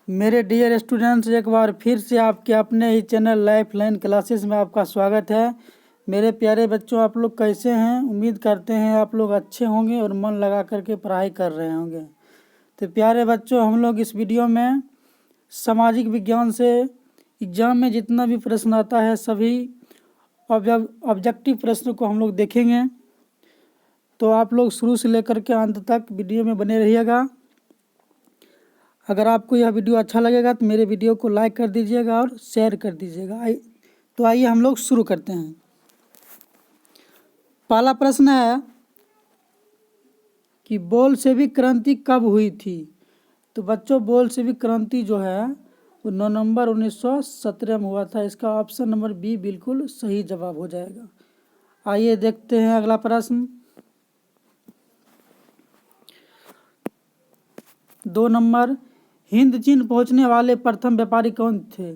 मेरे dear students, एक बार फिर से आपके अपने ही चैनल लाइफ लाइन क्लासेस में आपका स्वागत है। मेरे प्यारे बच्चों, आप लोग कैसे हैं? उम्मीद करते हैं आप लोग अच्छे होंगे और मन लगा करके पढ़ाई कर रहे होंगे। तो प्यारे बच्चों, हम लोग इस वीडियो में सामाजिक विज्ञान से एग्जाम में जितना भी प्रश्न आता है सभी ऑब्जेक्टिव प्रश्न को हम लोग देखेंगे। तो आप लोग शुरू से लेकर के अंत तक वीडियो में बने रहिएगा। अगर आपको यह वीडियो अच्छा लगेगा तो मेरे वीडियो को लाइक कर दीजिएगा और शेयर कर दीजिएगा। तो आइए हम लोग शुरू करते हैं। पहला प्रश्न है कि बोल्शेविक क्रांति कब हुई थी? तो बच्चों, बोल्शेविक क्रांति जो है वो 9 नवंबर 1917 में हुआ था। इसका ऑप्शन नंबर बी बिल्कुल सही जवाब हो जाएगा। आइए देखते हैं अगला प्रश्न। 2 नंबर, हिंद चीन पहुंचने वाले प्रथम व्यापारी कौन थे?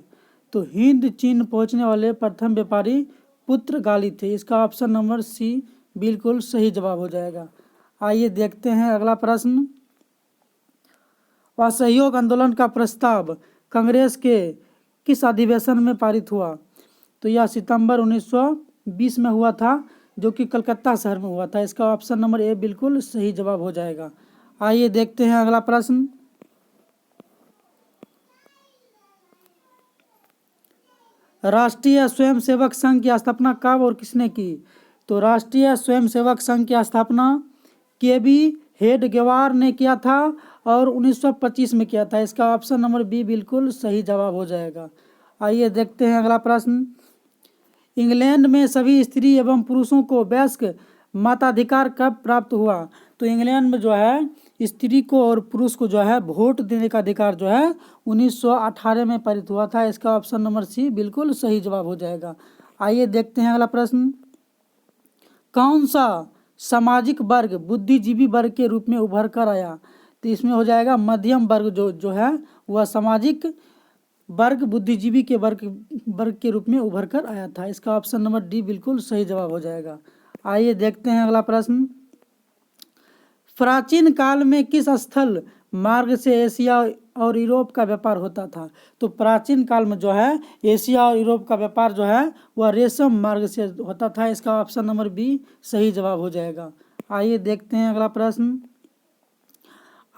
तो हिंद चीन पहुंचने वाले प्रथम व्यापारी पुर्तगाली थे। इसका ऑप्शन नंबर सी बिल्कुल सही जवाब हो जाएगा। आइए देखते हैं अगला प्रश्न। असहयोग आंदोलन का प्रस्ताव कांग्रेस के किस अधिवेशन में पारित हुआ? तो यह सितंबर 1920 में हुआ था, जो कि कलकत्ता शहर में हुआ था। इसका ऑप्शन नंबर ए बिल्कुल सही जवाब हो जाएगा। आइए देखते हैं अगला प्रश्न। राष्ट्रीय स्वयंसेवक संघ की स्थापना कब और किसने की? तो राष्ट्रीय स्वयंसेवक संघ की स्थापना केबी हेडगेवार ने किया था और 1925 में किया था। इसका ऑप्शन नंबर बी बिल्कुल सही जवाब हो जाएगा। आइए देखते हैं अगला प्रश्न। इंग्लैंड में सभी स्त्री एवं पुरुषों को वयस्क मताधिकार कब प्राप्त हुआ? तो इंग्लैंड में जो है स्त्री को और पुरुष को जो है वोट देने का अधिकार जो है 1918 में पारित हुआ था। इसका ऑप्शन नंबर सी बिल्कुल सही जवाब हो जाएगा। आइए देखते हैं अगला प्रश्न। कौन सा सामाजिक वर्ग बुद्धिजीवी वर्ग के रूप में उभर कर आया? तो इसमें हो जाएगा मध्यम वर्ग जो है वह सामाजिक वर्ग बुद्धिजीवी के वर्ग के रूप में उभर कर आया था। इसका ऑप्शन नंबर डी बिल्कुल सही जवाब हो जाएगा। आइए देखते हैं अगला प्रश्न। प्राचीन काल में किस स्थल मार्ग से एशिया और यूरोप का व्यापार होता था? तो प्राचीन काल में जो है एशिया और यूरोप का व्यापार जो है वह रेशम मार्ग से होता था। इसका ऑप्शन नंबर बी सही जवाब हो जाएगा। आइए देखते हैं अगला प्रश्न।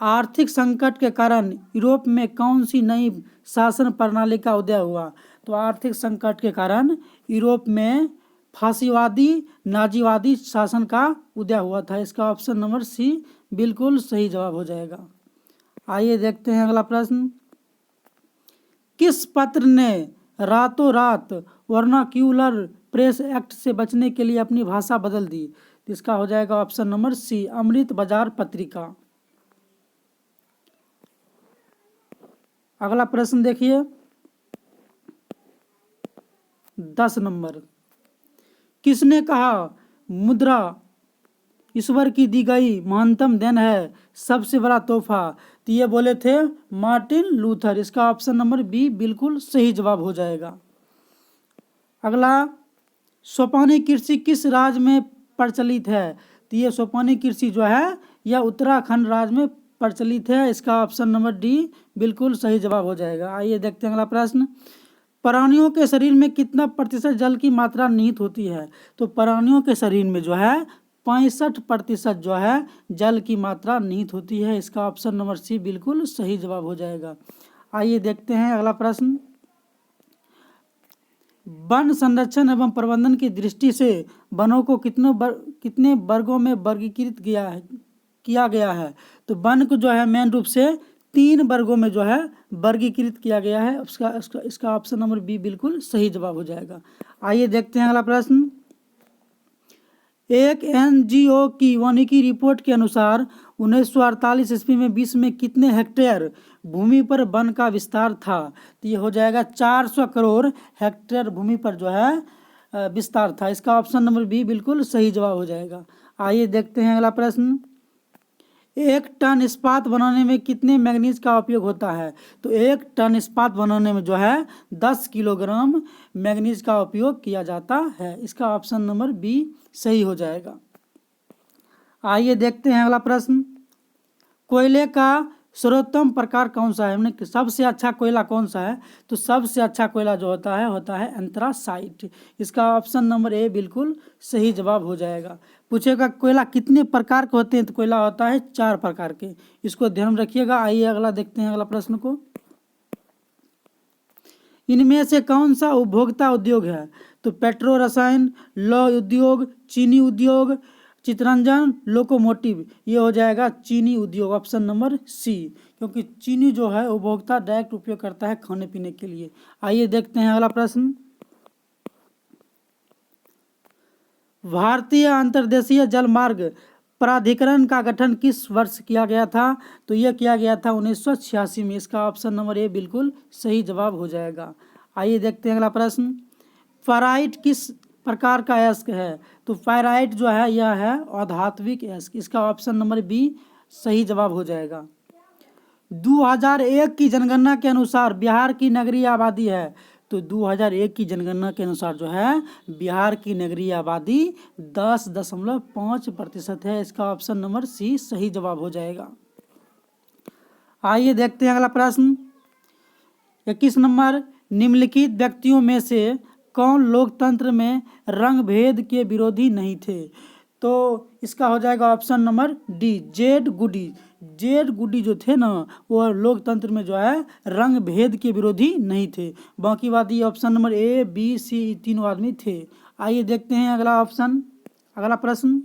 आर्थिक संकट के कारण यूरोप में कौन सी नई शासन प्रणाली का उदय हुआ? तो आर्थिक संकट के कारण यूरोप में फासीवादी नाजीवादी शासन का उदय हुआ था। इसका ऑप्शन नंबर सी बिल्कुल सही जवाब हो जाएगा। आइए देखते हैं अगला प्रश्न। किस पत्र ने रातों रात वर्नाक्यूलर प्रेस एक्ट से बचने के लिए अपनी भाषा बदल दी? इसका हो जाएगा ऑप्शन नंबर सी अमृत बाजार पत्रिका। अगला प्रश्न देखिए 10 नंबर। किसने कहा मुद्रा ईश्वर की दी गई महानतम देन है, सबसे बड़ा तोहफा? तो ये बोले थे मार्टिन लूथर। इसका ऑप्शन नंबर बी बिल्कुल सही जवाब हो जाएगा। अगला, सोपानी कृषि किस राज्य में प्रचलित है? तो ये सोपानी कृषि जो है यह उत्तराखंड राज्य में प्रचलित है। इसका ऑप्शन नंबर डी बिल्कुल सही जवाब हो जाएगा। आइए देखते हैं अगला प्रश्न। प्राणियों के शरीर में कितना प्रतिशत जल की मात्रा निहित होती है? तो प्राणियों के शरीर में जो है 65% जो है जल की मात्रा निहित होती है। इसका ऑप्शन नंबर सी बिल्कुल सही जवाब हो जाएगा। आइए देखते हैं अगला प्रश्न। वन संरक्षण एवं प्रबंधन की दृष्टि से वनों को कितने वर्गों में वर्गीकृत किया गया है? तो वन को जो है मेन रूप से 3 वर्गों में जो है वर्गीकृत किया गया है। इसका ऑप्शन नंबर बी बिल्कुल सही जवाब हो जाएगा। आइए देखते हैं अगला प्रश्न। एक एनजीओ की वानिकी रिपोर्ट के अनुसार 1948 ईस्वी में विश्व में कितने हेक्टेयर भूमि पर वन का विस्तार था? तो ये हो जाएगा 400 करोड़ हेक्टेयर भूमि पर जो है विस्तार था। इसका ऑप्शन नंबर बी बिल्कुल सही जवाब हो जाएगा। आइए देखते हैं अगला प्रश्न। 1 टन इस्पात बनाने में कितने मैग्नीज का उपयोग होता है? तो 1 टन इस्पात बनाने में जो है 10 किलोग्राम मैग्नीज का उपयोग किया जाता है। इसका ऑप्शन नंबर बी सही हो जाएगा। आइए देखते हैं अगला प्रश्न। कोयले का सर्वोत्तम प्रकार कौन सा है, हमने सबसे अच्छा कोयला कौन सा है, तो सबसे अच्छा कोयला जो होता है एंथ्रासाइट। इसका ऑप्शन नंबर ए बिल्कुल सही जवाब हो जाएगा। पूछेगा कोयला कितने प्रकार के होते हैं, तो कोयला होता है 4 प्रकार के, इसको ध्यान रखिएगा। आइए अगला देखते हैं, अगला प्रश्न को। इनमें से कौन सा उपभोक्ता उद्योग है, तो पेट्रो रसायन, लौह उद्योग, चीनी उद्योग, चितरंजन, लोकोमोटिव। ये हो जाएगा चीनी उद्योग, ऑप्शन नंबर सी, क्योंकि चीनी जो है उपभोक्ता डायरेक्ट उपयोग करता है खाने पीने के लिए। आइए देखते हैं अगला प्रश्न। भारतीय अंतर्देशीय जल मार्ग प्राधिकरण का गठन किस वर्ष किया गया था, तो यह किया गया था 1986 में। इसका ऑप्शन नंबर ए बिल्कुल सही जवाब हो जाएगा। आइए देखते हैं अगला प्रश्न। फेराइट किस प्रकार का अयस्क है, तो फेराइट जो है यह है अधात्विक अयस्क। इसका ऑप्शन नंबर बी सही जवाब हो जाएगा। 2001 की जनगणना के अनुसार बिहार की नगरीय आबादी है, तो 2001 की जनगणना के अनुसार जो है बिहार की नगरीय आबादी 10.5% है। इसका ऑप्शन नंबर सी सही जवाब हो जाएगा। आइए देखते हैं अगला प्रश्न। 21 नंबर। निम्नलिखित व्यक्तियों में से कौन लोकतंत्र में रंग भेद के विरोधी नहीं थे, तो इसका हो जाएगा ऑप्शन नंबर डी जेड गुडी। जेड गुडी जो थे ना, वो लोकतंत्र में जो है रंग भेद के विरोधी नहीं थे। बाकी बात ये option number A B C तीनों आदमी थे। आइए देखते हैं अगला ऑप्शन, अगला प्रश्न।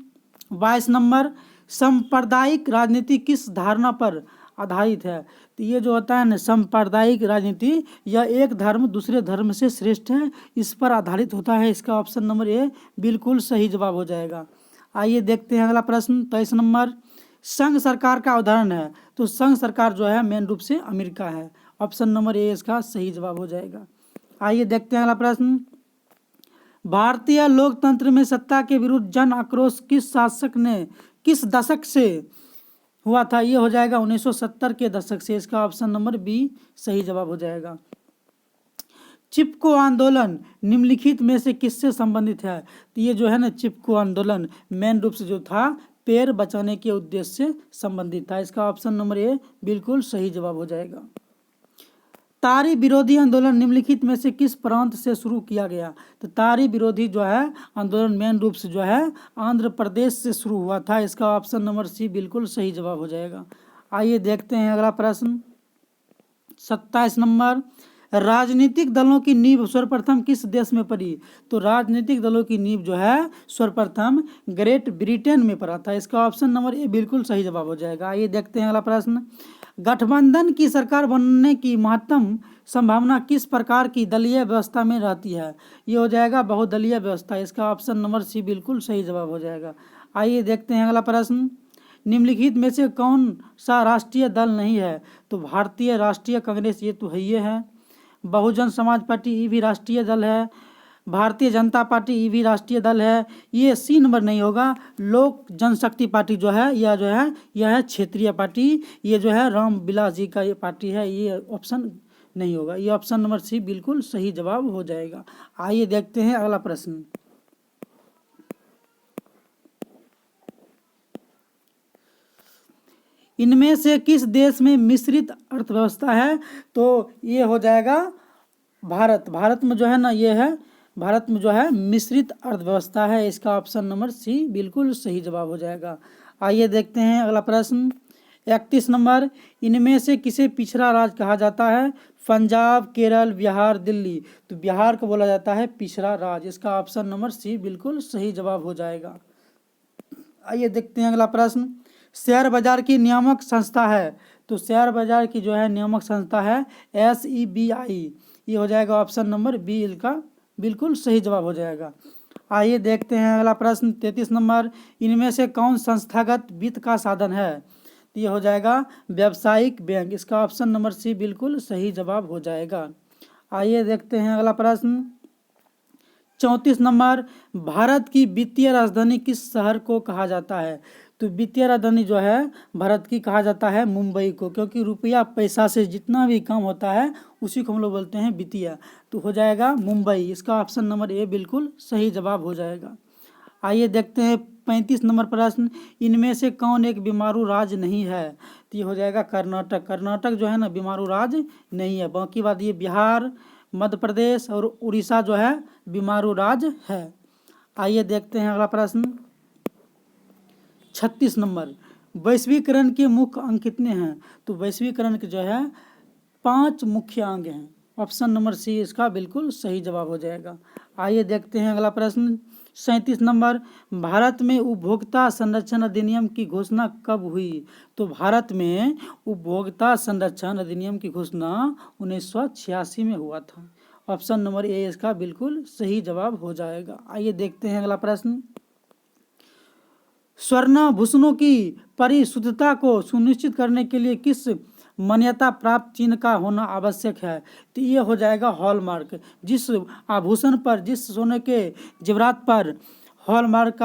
22 नंबर। सांप्रदायिक राजनीति किस धारणा पर आधारित है, तो ये जो होता है ना सांप्रदायिक राजनीति, यह एक धर्म दूसरे धर्म से श्रेष्ठ है, इस पर आधारित होता है। इसका ऑप्शन नंबर ए बिल्कुल सही जवाब हो जाएगा। आइए देखते हैं अगला प्रश्न। 23 नंबर। संघ सरकार का उदाहरण है, तो संघ सरकार जो है मेन रूप से अमेरिका है। ऑप्शन नंबर ए इसका सही जवाब हो जाएगा। आइए देखते हैं अगला प्रश्न। भारतीय लोकतंत्र में सत्ता के विरुद्ध जन आक्रोश किस शासक ने किस दशक से हुआ था, ये हो जाएगा 1970 के दशक से। इसका ऑप्शन नंबर बी सही जवाब हो जाएगा। चिपको आंदोलन निम्नलिखित में से किससे संबंधित है, तो ये जो है ना चिपको आंदोलन मेन रूप से जो था पेड़ बचाने के उद्देश्य से संबंधित था। इसका ऑप्शन नंबर ए बिल्कुल सही जवाब हो जाएगा। तारी विरोधी आंदोलन निम्नलिखित में से किस प्रांत से शुरू किया गया, तो तारी विरोधी जो है आंदोलन मेन रूप से जो है आंध्र प्रदेश से शुरू हुआ था। इसका ऑप्शन नंबर सी बिल्कुल सही जवाब हो जाएगा। आइए देखते हैं अगला प्रश्न। 27 नंबर। राजनीतिक दलों की नींव सर्वप्रथम किस देश में पड़ी, तो राजनीतिक दलों की नींव जो है सर्वप्रथम ग्रेट ब्रिटेन में पड़ा था। इसका ऑप्शन नंबर ए बिल्कुल सही जवाब हो जाएगा। आइए देखते हैं अगला प्रश्न। गठबंधन की सरकार बनने की महत्तम संभावना किस प्रकार की दलीय व्यवस्था में रहती है, ये हो जाएगा बहुदलीय व्यवस्था। इसका ऑप्शन नंबर सी बिल्कुल सही जवाब हो जाएगा। आइए देखते हैं अगला प्रश्न। निम्नलिखित में से कौन सा राष्ट्रीय दल नहीं है, तो भारतीय राष्ट्रीय कांग्रेस ये तो है ही है, बहुजन समाज पार्टी ये भी राष्ट्रीय दल है, भारतीय जनता पार्टी ये भी राष्ट्रीय दल है। ये सी नंबर नहीं होगा, लोक जनशक्ति पार्टी जो है यह है क्षेत्रीय पार्टी। ये जो है राम विलास जी का ये पार्टी है, ये ऑप्शन नहीं होगा। ये ऑप्शन नंबर सी बिल्कुल सही जवाब हो जाएगा। आइए देखते हैं अगला प्रश्न। इनमें से किस देश में मिश्रित अर्थव्यवस्था है, तो ये हो जाएगा भारत। भारत में जो है ना ये है भारत में जो है मिश्रित अर्थव्यवस्था है। इसका ऑप्शन नंबर सी बिल्कुल सही जवाब हो जाएगा। आइए देखते हैं अगला प्रश्न। 31 नंबर। इनमें से किसे पिछड़ा राज्य कहा जाता है, पंजाब, केरल, बिहार, दिल्ली, तो बिहार को बोला जाता है पिछड़ा राज्य। इसका ऑप्शन नंबर सी बिल्कुल सही जवाब हो जाएगा। आइए देखते हैं अगला प्रश्न। शेयर बाजार की नियामक संस्था है, तो शेयर बाजार की जो है नियामक संस्था है SEBI। ये हो जाएगा ऑप्शन नंबर बी इसका बिल्कुल सही जवाब हो जाएगा। आइए देखते हैं अगला प्रश्न। 33 नंबर। इनमें से कौन संस्थागत वित्त का साधन है, तो ये हो जाएगा व्यावसायिक बैंक। इसका ऑप्शन नंबर सी बिल्कुल सही जवाब हो जाएगा। आइए देखते हैं अगला प्रश्न। 34 नंबर। भारत की वित्तीय राजधानी किस शहर को कहा जाता है, तो वित्तीय राजधानी जो है भारत की कहा जाता है मुंबई को, क्योंकि रुपया पैसा से जितना भी काम होता है उसी को हम लोग बोलते हैं वित्तीय, तो हो जाएगा मुंबई। इसका ऑप्शन नंबर ए बिल्कुल सही जवाब हो जाएगा। आइए देखते हैं 35 नंबर प्रश्न। इनमें से कौन एक बीमारू राज्य नहीं है, तो ये हो जाएगा कर्नाटक। कर्नाटक जो है ना बीमारू राज्य नहीं है। बाकी बात ये बिहार, मध्य प्रदेश और उड़ीसा जो है बीमारू राज्य है। आइए देखते हैं अगला प्रश्न 36 नंबर। वैश्वीकरण के मुख्य अंग कितने हैं? तो वैश्वीकरण के जो है 5 मुख्य अंग हैं। ऑप्शन नंबर सी इसका बिल्कुल सही जवाब हो जाएगा। आइए देखते हैं अगला प्रश्न 37 नंबर। भारत में उपभोक्ता संरक्षण अधिनियम की घोषणा कब हुई? तो भारत में उपभोक्ता संरक्षण अधिनियम की घोषणा 1986 में हुआ था। ऑप्शन नंबर ए इसका बिल्कुल सही जवाब हो जाएगा। आइए देखते हैं अगला प्रश्न। स्वर्णाभूषणों की परिशुद्धता को सुनिश्चित करने के लिए किस मान्यता प्राप्त चिन्ह का होना आवश्यक है? तो ये हो जाएगा हॉलमार्क। जिस आभूषण पर, जिस सोने के जेवरात पर हॉलमार्क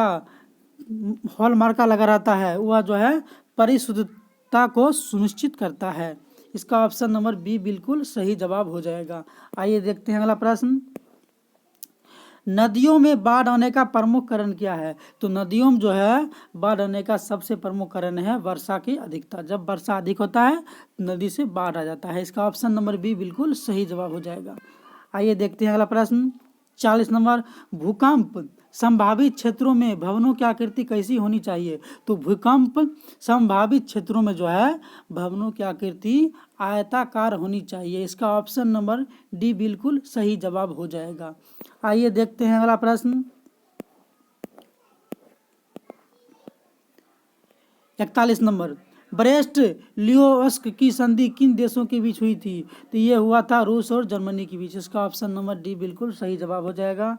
का लगा रहता है वह जो है परिशुद्धता को सुनिश्चित करता है। इसका ऑप्शन नंबर बी बिल्कुल सही जवाब हो जाएगा। आइए देखते हैं अगला प्रश्न। नदियों में बाढ़ आने का प्रमुख कारण क्या है? तो नदियों में जो है बाढ़ आने का सबसे प्रमुख कारण है वर्षा की अधिकता। जब वर्षा अधिक होता है नदी से बाढ़ आ जाता है। इसका ऑप्शन नंबर बी बिल्कुल सही जवाब हो जाएगा। आइए देखते हैं अगला प्रश्न 40 नंबर। भूकंप संभावित क्षेत्रों में भवनों की आकृति कैसी होनी चाहिए? तो भूकंप संभावित क्षेत्रों में जो है भवनों की आकृति आयताकार होनी चाहिए। इसका ऑप्शन नंबर डी बिल्कुल सही जवाब हो जाएगा। आइए देखते हैं अगला प्रश्न 41 नंबर। ब्रेस्ट लियोस्क की संधि किन देशों के बीच हुई थी? तो ये हुआ था रूस और जर्मनी के बीच। इसका ऑप्शन नंबर डी बिल्कुल सही जवाब हो जाएगा।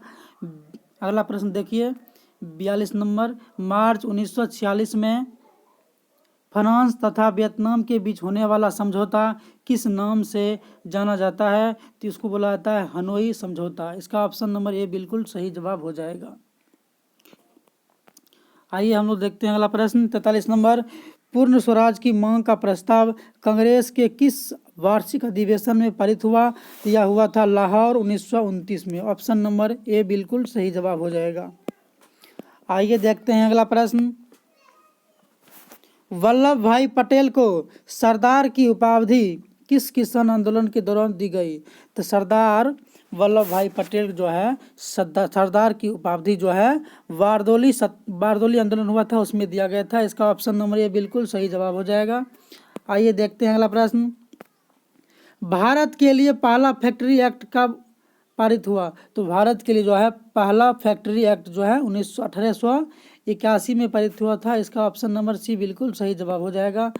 अगला प्रश्न देखिए 42 नंबर। मार्च 1946 में फ्रांस तथा वियतनाम के बीच होने वाला समझौता किस नाम से जाना जाता है? तो इसको बोला जाता है हनोई समझौता। इसका ऑप्शन नंबर ए बिल्कुल सही जवाब हो जाएगा। आइए हम लोग देखते हैं अगला प्रश्न 43 नंबर। पूर्ण स्वराज की मांग का प्रस्ताव कांग्रेस के किस वार्षिक अधिवेशन में पारित हुआ? यह हुआ था लाहौर 1929 में। ऑप्शन नंबर ए बिल्कुल सही जवाब हो जाएगा। आइए देखते हैं अगला प्रश्न। वल्लभ भाई पटेल को सरदार की उपाधि किस किसान आंदोलन के दौरान दी गई? तो सरदार वल्लभ भाई पटेल जो है सरदार की उपाधि जो है बारदोली आंदोलन हुआ था उसमें दिया गया था। इसका ऑप्शन नंबर ए बिल्कुल सही जवाब हो जाएगा। आइए देखते हैं अगला प्रश्न। भारत के लिए पहला फैक्ट्री एक्ट कब पारित हुआ? तो भारत के लिए जो है पहला फैक्ट्री एक्ट जो है 1881 में पारित हुआ था। इसका ऑप्शन नंबर सी बिल्कुल सही जवाब हो जाएगा।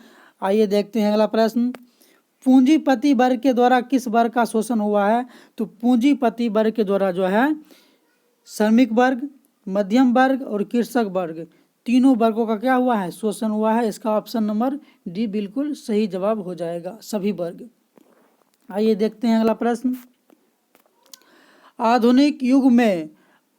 आइए देखते हैं अगला प्रश्न। पूंजीपति वर्ग के द्वारा किस वर्ग का शोषण हुआ है? तो पूंजीपति वर्ग के द्वारा जो है श्रमिक वर्ग, मध्यम वर्ग और कृषक वर्ग तीनों वर्गों का क्या हुआ है? शोषण हुआ है। इसका ऑप्शन नंबर डी बिल्कुल सही जवाब हो जाएगा, सभी वर्ग। आइए देखते हैं अगला प्रश्न। आधुनिक युग में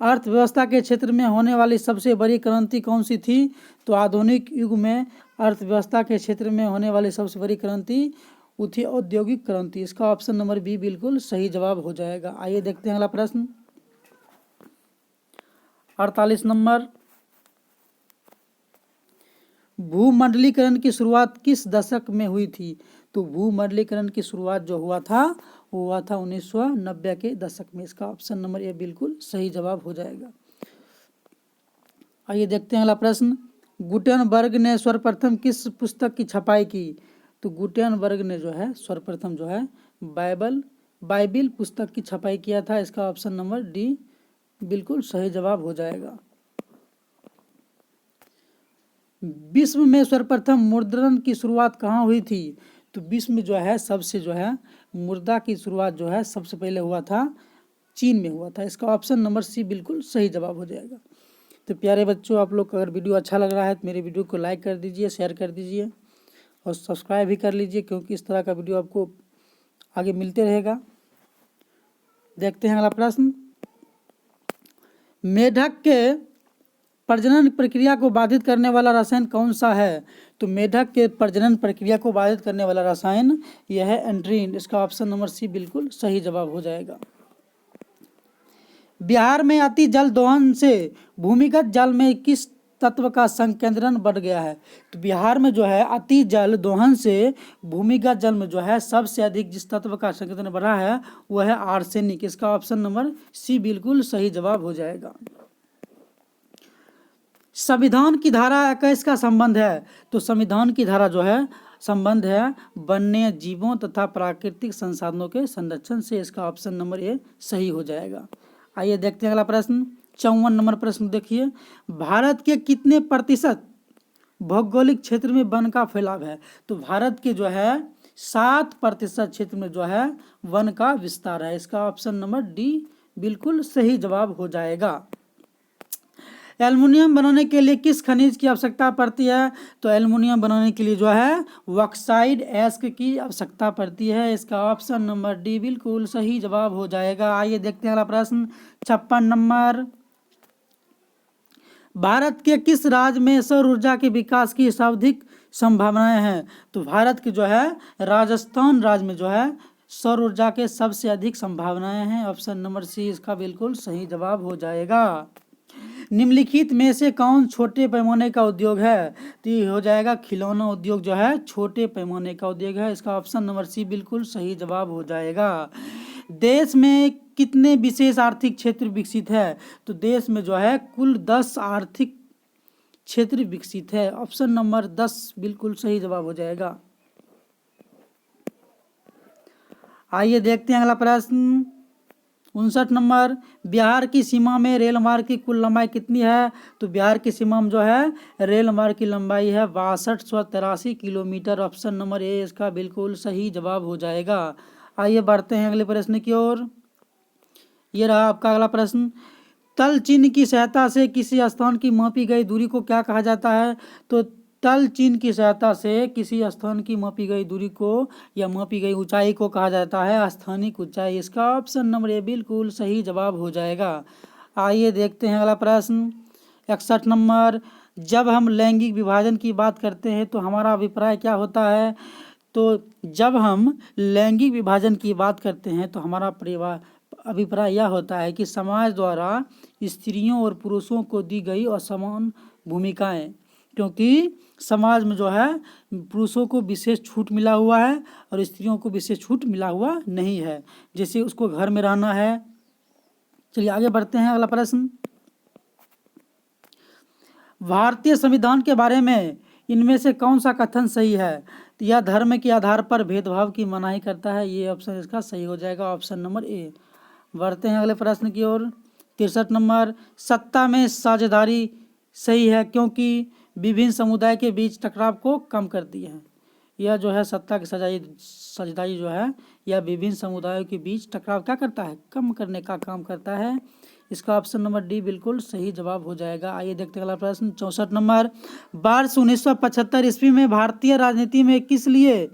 अर्थव्यवस्था के क्षेत्र में होने वाली सबसे बड़ी क्रांति कौन सी थी? तो आधुनिक युग में अर्थव्यवस्था के क्षेत्र में होने वाली सबसे बड़ी क्रांति वो थी औद्योगिक क्रांति। इसका ऑप्शन नंबर बी बिल्कुल सही जवाब हो जाएगा। आइए देखते हैं अगला प्रश्न 48 नंबर। भूमंडलीकरण की शुरुआत किस दशक में हुई थी? तो भूमंडलीकरण की शुरुआत जो हुआ था वो हुआ था 1990 के दशक में। इसका ऑप्शन नंबर ए बिल्कुल सही जवाब हो जाएगा। आइए देखते हैं अगला प्रश्न। गुटेनबर्ग ने सर्वप्रथम किस पुस्तक की छपाई की? तो गुटेनबर्ग ने जो है सर्वप्रथम जो है बाइबिल पुस्तक की छपाई किया था। इसका ऑप्शन नंबर डी बिल्कुल सही जवाब हो जाएगा। विश्व में सर्वप्रथम मुद्रण की शुरुआत कहाँ हुई थी? तो विश्व में जो है सबसे जो है मुद्रा की शुरुआत जो है सबसे पहले हुआ था चीन में हुआ था। इसका ऑप्शन नंबर सी बिल्कुल सही जवाब हो जाएगा। तो प्यारे बच्चों, आप लोग अगर वीडियो अच्छा लग रहा है तो मेरे वीडियो को लाइक कर दीजिए, शेयर कर दीजिए और सब्सक्राइब भी कर लीजिए, क्योंकि इस तरह का वीडियो आपको आगे मिलते रहेगा। देखते हैं अगला प्रश्न। मेढक के प्रजनन प्रक्रिया को बाधित करने वाला रसायन कौन सा है? तो मेढक के प्रजनन प्रक्रिया को बाधित करने वाला रसायन यह है एंड्रीन। इसका ऑप्शन नंबर सी बिल्कुल सही जवाब हो जाएगा। बिहार में अति जल दोहन से भूमिगत जल में किस तत्व का संकेंद्रण बढ़ गया है। तो बिहार में जो है अति जल दोहन से भूमिगत जल में जो है सबसे अधिक जिस तत्व का संकेंद्रण बढ़ा है वह है आर्सेनिक। इसका ऑप्शन नंबर सी बिल्कुल सही जवाब हो जाएगा। संविधान की धारा 21 का संबंध है। तो संविधान की धारा जो है संबंध है वन्य जीवों तथा प्राकृतिक संसाधनों के संरक्षण से। इसका ऑप्शन नंबर ए सही हो जाएगा। आइए देखते हैं अगला प्रश्न। 54 नंबर प्रश्न देखिए, भारत के कितने प्रतिशत भौगोलिक क्षेत्र में वन का फैलाव है? तो भारत के जो है 7% क्षेत्र में जो है वन का विस्तार है। इसका ऑप्शन नंबर डी बिल्कुल सही जवाब हो जाएगा। एल्युमिनियम बनाने के लिए किस खनिज की आवश्यकता पड़ती है? तो एल्युमिनियम बनाने के लिए जो है बॉक्साइट एस्क की आवश्यकता पड़ती है। इसका ऑप्शन नंबर डी बिल्कुल सही जवाब हो जाएगा। आइए देखते हैं अगला प्रश्न। 56 नंबर, भारत के किस राज्य में सौर ऊर्जा के विकास की सर्वाधिक संभावनाएं हैं? तो भारत के जो है राजस्थान राज्य में जो है सौर ऊर्जा के सबसे अधिक संभावनाएं हैं। ऑप्शन नंबर सी इसका बिल्कुल सही जवाब हो जाएगा। निम्नलिखित में से कौन छोटे पैमाने का उद्योग है? तो ये हो जाएगा खिलौना उद्योग जो है छोटे पैमाने का उद्योग है। इसका ऑप्शन नंबर सी बिल्कुल सही जवाब हो जाएगा। देश में कितने विशेष आर्थिक क्षेत्र विकसित है? तो देश में जो है कुल 10 आर्थिक क्षेत्र विकसित है। ऑप्शन नंबर 10 बिल्कुल सही जवाब हो जाएगा। आइए देखते हैं अगला प्रश्न। 59 नंबर, बिहार की सीमा में रेल मार्ग की कुल लंबाई कितनी है? तो बिहार की सीमा में जो है रेल मार्ग की लंबाई है 6283 किलोमीटर। ऑप्शन नंबर ए इसका बिल्कुल सही जवाब हो जाएगा। आइए बढ़ते हैं अगले प्रश्न की ओर। ये रहा आपका अगला प्रश्न। तल चिन्ह की सहायता से किसी स्थान की मापी गई दूरी को क्या कहा जाता है? तो तल चिन्ह की सहायता से किसी स्थान की मापी गई दूरी को या मापी गई ऊंचाई को कहा जाता है स्थानिक ऊंचाई। इसका ऑप्शन नंबर ए बिल्कुल सही जवाब हो जाएगा। आइए देखते हैं अगला प्रश्न। 61 नंबर, जब हम लैंगिक विभाजन की बात करते हैं तो हमारा अभिप्राय क्या होता है? तो जब हम लैंगिक विभाजन की बात करते हैं तो हमारा अभिप्राय यह होता है कि समाज द्वारा स्त्रियों और पुरुषों को दी गई असमान भूमिकाएं, क्योंकि समाज में जो है पुरुषों को विशेष छूट मिला हुआ है और स्त्रियों को विशेष छूट मिला हुआ नहीं है, जैसे उसको घर में रहना है। चलिए आगे बढ़ते हैं अगला प्रश्न। भारतीय संविधान के बारे में इनमें से कौन सा कथन सही है? तो यह धर्म के आधार पर भेदभाव की मनाही करता है। ये ऑप्शन इसका सही हो जाएगा। ऑप्शन नंबर ए। बढ़ते हैं अगले प्रश्न की ओर। 63 नंबर, सत्ता में साझेदारी सही है क्योंकि विभिन्न समुदाय के बीच टकराव को कम करती है। यह जो है सत्ता की साझेदारी जो है यह विभिन्न समुदायों के बीच टकराव क्या करता है? कम करने का काम करता है। इसका ऑप्शन नंबर डी बिल्कुल सही जवाब हो जाएगा। आइए देखते हैं अगला प्रश्न। 64 नंबर, वर्ष 1975 ईस्वी में भारतीय राजनीति में किस लिए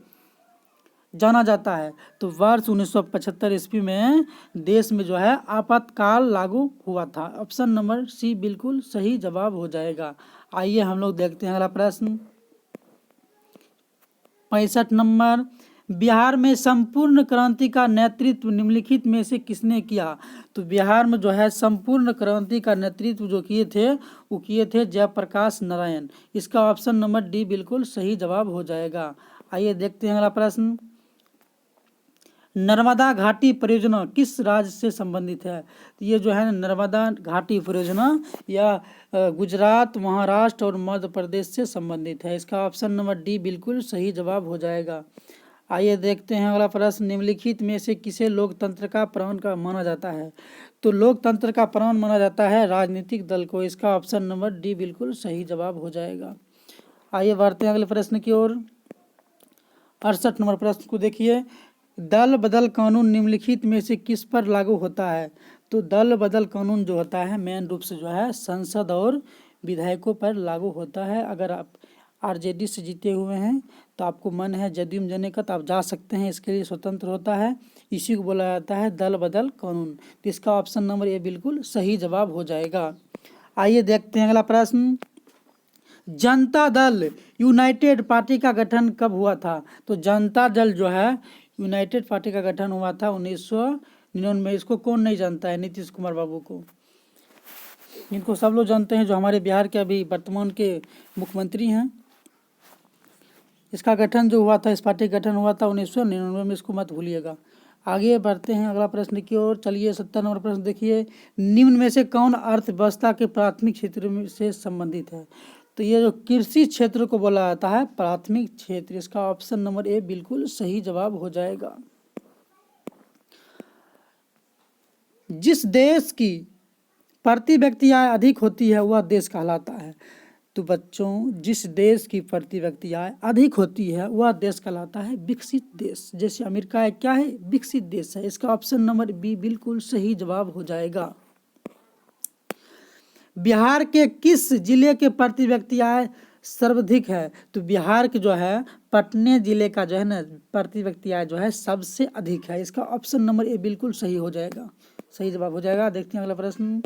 जाना जाता है? तो वर्ष 1975 ईस्वी में देश में जो है आपातकाल लागू हुआ था। ऑप्शन नंबर सी बिल्कुल सही जवाब हो जाएगा। आइए हम लोग देखते हैं अगला प्रश्न। 65 नंबर, बिहार में संपूर्ण क्रांति का नेतृत्व निम्नलिखित में से किसने किया? तो बिहार में जो है संपूर्ण क्रांति का नेतृत्व जो किए थे वो किए थे जयप्रकाश नारायण। इसका ऑप्शन नंबर डी बिल्कुल सही जवाब हो जाएगा। आइए देखते हैं अगला प्रश्न। नर्मदा घाटी परियोजना किस राज्य से संबंधित है? तो ये जो है नर्मदा घाटी परियोजना या गुजरात, महाराष्ट्र और मध्य प्रदेश से संबंधित है। इसका ऑप्शन नंबर डी बिल्कुल सही जवाब हो जाएगा। आइए देखते हैं अगला प्रश्न। निम्नलिखित में से किसे लोकतंत्र का प्राण का माना जाता है? तो लोकतंत्र का प्राण माना जाता है राजनीतिक दल को। इसका ऑप्शन नंबर डी बिल्कुल सही जवाब हो जाएगा। आइए बढ़ते हैं अगले प्रश्न की ओर। 68 नंबर प्रश्न को देखिए। दल बदल कानून निम्नलिखित में से किस पर लागू होता है? तो दल बदल कानून जो होता है मेन रूप से जो है संसद और विधायकों पर लागू होता है। अगर आप आरजेडी से जीते हुए हैं तो आपको मन है जदयू में जाने का तो आप जा सकते हैं, इसके लिए स्वतंत्र होता है। इसी को बोला जाता है दल बदल कानून। तो इसका ऑप्शन नंबर ए बिल्कुल सही जवाब हो जाएगा। आइए देखते हैं अगला प्रश्न। जनता दल यूनाइटेड पार्टी का गठन कब हुआ था? तो जनता दल जो है यूनाइटेड पार्टी का गठन हुआ था 1999। इसको कौन नहीं जानता है? नीतीश कुमार बाबू को। इनको सब लोग जानते हैं, जो हमारे बिहार के अभी वर्तमान के मुख्यमंत्री हैं। इसका गठन जो हुआ था, इस पार्टी का गठन हुआ था 1999 में, इसको मत भूलिएगा। आगे बढ़ते हैं अगला प्रश्न की ओर। चलिए 70 नंबर प्रश्न देखिए, निम्न में से कौन अर्थव्यवस्था के प्राथमिक क्षेत्र में से संबंधित है? तो ये जो कृषि क्षेत्र को बोला जाता है प्राथमिक क्षेत्र, इसका ऑप्शन नंबर ए बिल्कुल सही जवाब हो जाएगा। जिस देश की प्रति व्यक्ति आय अधिक होती है वह देश कहलाता है। तो बच्चों, जिस देश की प्रति व्यक्ति आय अधिक होती है वह देश कहलाता है विकसित देश। जैसे अमेरिका एक क्या है? विकसित देश है। इसका ऑप्शन नंबर बी बिल्कुल सही जवाब हो जाएगा। बिहार के किस जिले के प्रति व्यक्ति आय सर्वाधिक है? तो बिहार के जो है पटने जिले का जो है ना प्रति व्यक्ति आय जो है सबसे अधिक है। इसका ऑप्शन नंबर ए बिल्कुल सही हो जाएगा, सही जवाब हो जाएगा। देखते हैं अगला प्रश्न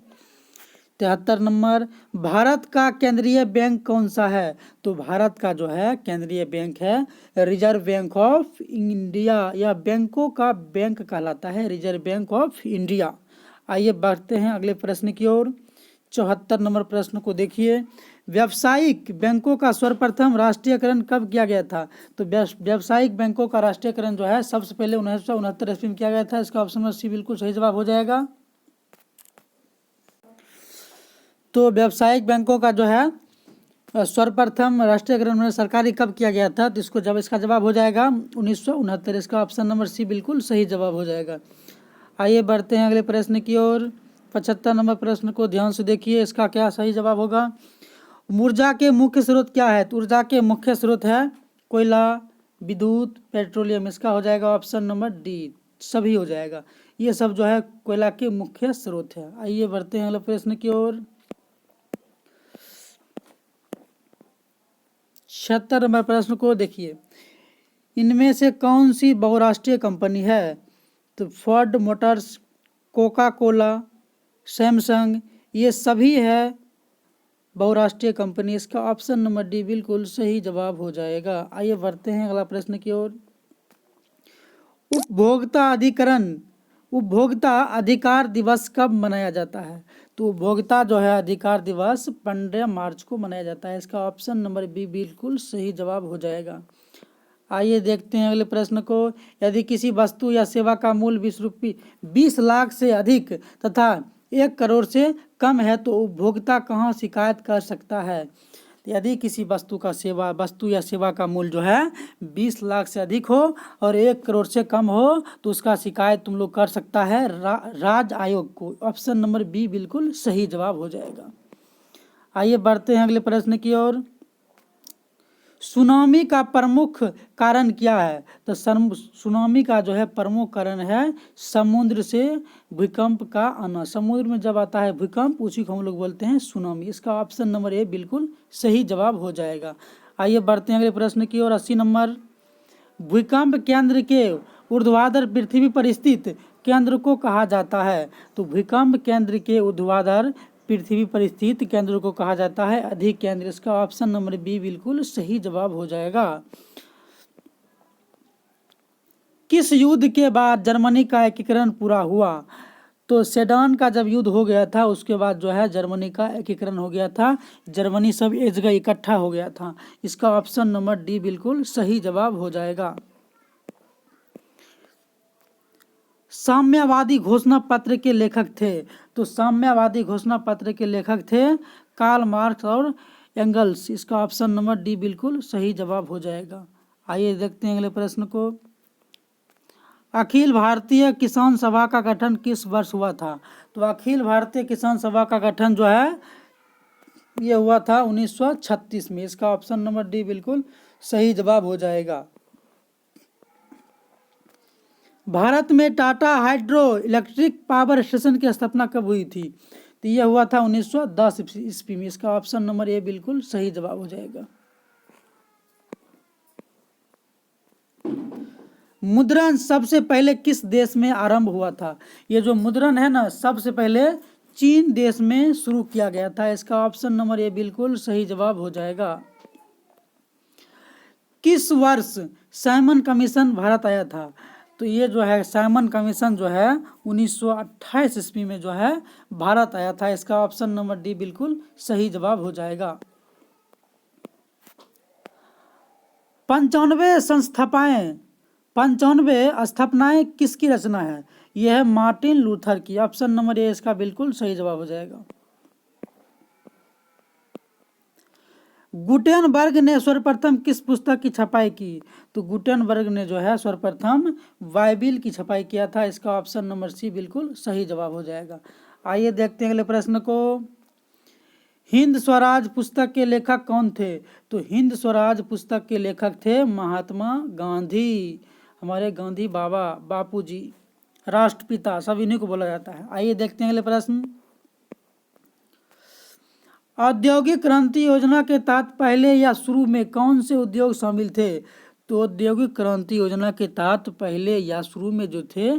73 नंबर, भारत का केंद्रीय बैंक कौन सा है? तो भारत का जो है केंद्रीय बैंक है रिजर्व बैंक ऑफ इंडिया। यह बैंकों का बैंक कहलाता है, रिजर्व बैंक ऑफ इंडिया। आइए बढ़ते हैं अगले प्रश्न की ओर। 74 नंबर प्रश्न को देखिए, व्यावसायिक बैंकों का सर्वप्रथम राष्ट्रीयकरण कब किया गया था? तो व्यावसायिक बैंकों का राष्ट्रीयकरण जो है सबसे पहले 1969 ईस्वी में किया गया था। इसका ऑप्शन नंबर सी बिल्कुल सही जवाब हो जाएगा। तो व्यावसायिक बैंकों का जो है सर्वप्रथम राष्ट्रीयकरण सरकारी कब किया गया था? तो इसका जवाब हो जाएगा 1969। इसका ऑप्शन नंबर सी बिल्कुल सही जवाब हो जाएगा। आइए बढ़ते हैं अगले प्रश्न की ओर। 75 नंबर प्रश्न को ध्यान से देखिए, इसका क्या सही जवाब होगा। ऊर्जा के मुख्य स्रोत क्या है? तो ऊर्जा के मुख्य स्रोत है कोयला, विद्युत, पेट्रोलियम। इसका हो जाएगा ऑप्शन नंबर डी, सभी हो जाएगा। ये सब जो है कोयला के मुख्य स्रोत है। आइए बढ़ते हैं अगले प्रश्न की ओर। 76 नंबर प्रश्न को देखिए, इनमें से कौन सी बहुराष्ट्रीय कंपनी है? तो Ford Motors, Coca Cola, Samsung, ये सभी है बहुराष्ट्रीय कंपनी। इसका ऑप्शन नंबर डी बिल्कुल सही जवाब हो जाएगा। आइए बढ़ते हैं अगला प्रश्न की ओर। उपभोक्ता अधिकार दिवस कब मनाया जाता है? तो उपभोक्ता जो है अधिकार दिवस 15 मार्च को मनाया जाता है। इसका ऑप्शन नंबर बी बिल्कुल सही जवाब हो जाएगा। आइए देखते हैं अगले प्रश्न को। यदि किसी वस्तु या सेवा का मूल्य 20 लाख से अधिक तथा 1 करोड़ से कम है तो उपभोक्ता कहाँ शिकायत कर सकता है? यदि किसी वस्तु या सेवा का मूल्य जो है 20 लाख से अधिक हो और 1 करोड़ से कम हो तो उसका शिकायत तुम लोग कर सकता है राज्य आयोग को। ऑप्शन नंबर बी बिल्कुल सही जवाब हो जाएगा। आइए बढ़ते हैं अगले प्रश्न की ओर। सुनामी का प्रमुख कारण क्या है? तो सुनामी का जो है प्रमुख कारण है समुद्र से भूकंप का आना। समुद्र में जब आता है भूकंप उसी को हम लोग बोलते हैं सुनामी। इसका ऑप्शन नंबर ए बिल्कुल सही जवाब हो जाएगा। आइए बढ़ते हैं अगले प्रश्न की ओर। 80 नंबर, भूकंप केंद्र के ऊर्ध्वाधर पृथ्वी पर स्थित केंद्र को कहा जाता है? तो भूकंप केंद्र के ऊर्ध्वाधर पृथ्वी पर स्थित केंद्र को कहा जाता है अधिक केंद्र। इसका ऑप्शन नंबर बी बिल्कुल सही जवाब हो जाएगा। किस युद्ध के बाद जर्मनी का एकीकरण पूरा हुआ? तो सेडान का जब युद्ध हो गया था उसके बाद जो है जर्मनी का एकीकरण हो गया था। जर्मनी सब एक जगह इकट्ठा हो गया था। इसका ऑप्शन नंबर डी बिल्कुल सही जवाब हो जाएगा। साम्यवादी घोषणा पत्र के लेखक थे? तो साम्यवादी घोषणा पत्र के लेखक थे कार्ल मार्क्स और एंगल्स। इसका ऑप्शन नंबर डी बिल्कुल सही जवाब हो जाएगा। आइए देखते हैं अगले प्रश्न को। अखिल भारतीय किसान सभा का गठन किस वर्ष हुआ था? तो अखिल भारतीय किसान सभा का गठन जो है ये हुआ था 1936 में। इसका ऑप्शन नंबर डी बिल्कुल सही जवाब हो जाएगा। भारत में Tata hydro electric power station की स्थापना कब हुई थी? तो यह हुआ था 1910 ईस्वी में। इसका ऑप्शन नंबर ए बिल्कुल सही जवाब हो जाएगा। मुद्रण सबसे पहले किस देश में आरंभ हुआ था? ये जो मुद्रण है ना सबसे पहले चीन देश में शुरू किया गया था। इसका ऑप्शन नंबर ए बिल्कुल सही जवाब हो जाएगा। किस वर्ष साइमन कमीशन भारत आया था? तो ये जो है साइमन कमीशन जो है 1928 ईस्वी में जो है भारत आया था। इसका ऑप्शन नंबर डी बिल्कुल सही जवाब हो जाएगा। 95 स्थापनाएं किसकी रचना है? यह है मार्टिन लूथर की। ऑप्शन नंबर ए इसका बिल्कुल सही जवाब हो जाएगा। गुटेनबर्ग ने सर्वप्रथम किस पुस्तक की छपाई की? तो गुटेनबर्ग ने जो है सर्वप्रथम बाइबिल की छपाई किया था। इसका ऑप्शन नंबर सी बिल्कुल सही जवाब हो जाएगा। आइए देखते हैं अगले प्रश्न को। हिंद स्वराज पुस्तक के लेखक कौन थे? तो हिंद स्वराज पुस्तक के लेखक थे महात्मा गांधी। हमारे गांधी बाबा, बापूजी, राष्ट्रपिता, सब इन्हीं को बोला जाता है। आइए देखते हैं अगले प्रश्न। औद्योगिक क्रांति योजना के तहत पहले या शुरू में कौन से उद्योग शामिल थे? तो औद्योगिक क्रांति योजना के तहत पहले या शुरू में जो थे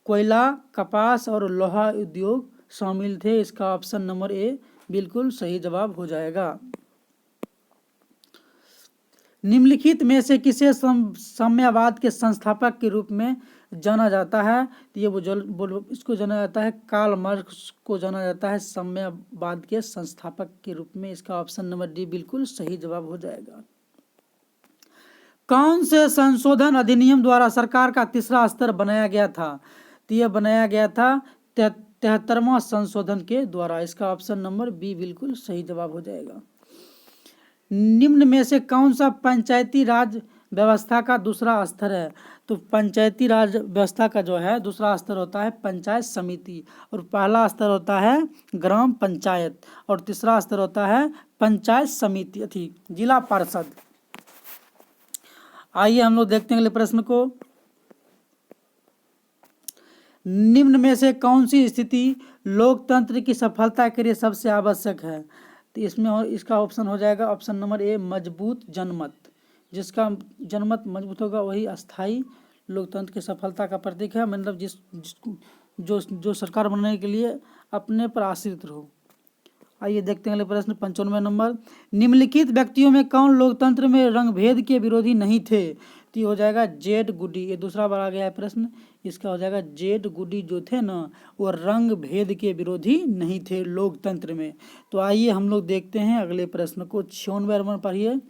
कोयला, कपास और लोहा उद्योग शामिल थे। इसका ऑप्शन नंबर ए बिल्कुल सही जवाब हो जाएगा। निम्नलिखित में से किसे साम्यवाद के संस्थापक के रूप में जाना जाता है? तो ये इसको जाना जाता है, कार्ल मार्क्स को जाना जाता है साम्यवाद के संस्थापक के रूप में। इसका ऑप्शन नंबर डी बिल्कुल सही जवाब हो जाएगा। कौन से संशोधन अधिनियम द्वारा सरकार का तीसरा स्तर बनाया गया था? तो यह बनाया गया था 73वां संशोधन के द्वारा। इसका ऑप्शन नंबर बी बिल्कुल सही जवाब हो जाएगा। निम्न में से कौन सा पंचायती राज व्यवस्था का दूसरा स्तर है? तो पंचायती राज व्यवस्था का जो है दूसरा स्तर होता है पंचायत समिति, और पहला स्तर होता है ग्राम पंचायत, और तीसरा स्तर होता है पंचायत समिति जिला परिषद। आइए हम लोग देखते हैं अगले प्रश्न को। निम्न में से कौन सी स्थिति लोकतंत्र की सफलता के लिए सबसे आवश्यक है? तो इसमें इसका ऑप्शन हो जाएगा ऑप्शन नंबर ए मजबूत जनमत। जिसका जनमत मजबूत होगा वही अस्थाई लोकतंत्र की सफलता का प्रतीक है। मतलब जो सरकार बनाने के लिए अपने पर आश्रित रहो। आइए देखते हैं अगले प्रश्न 95 नंबर। निम्नलिखित व्यक्तियों में कौन लोकतंत्र में रंगभेद के विरोधी नहीं थे? तो ये हो जाएगा जेड गुडी। ये दूसरा बार आ गया है प्रश्न। इसका हो जाएगा जेड गुडी जो थे ना वो रंग भेद के विरोधी नहीं थे लोकतंत्र में। तो आइए हम लोग देखते हैं अगले प्रश्न को। 96 नंबर पढ़िए।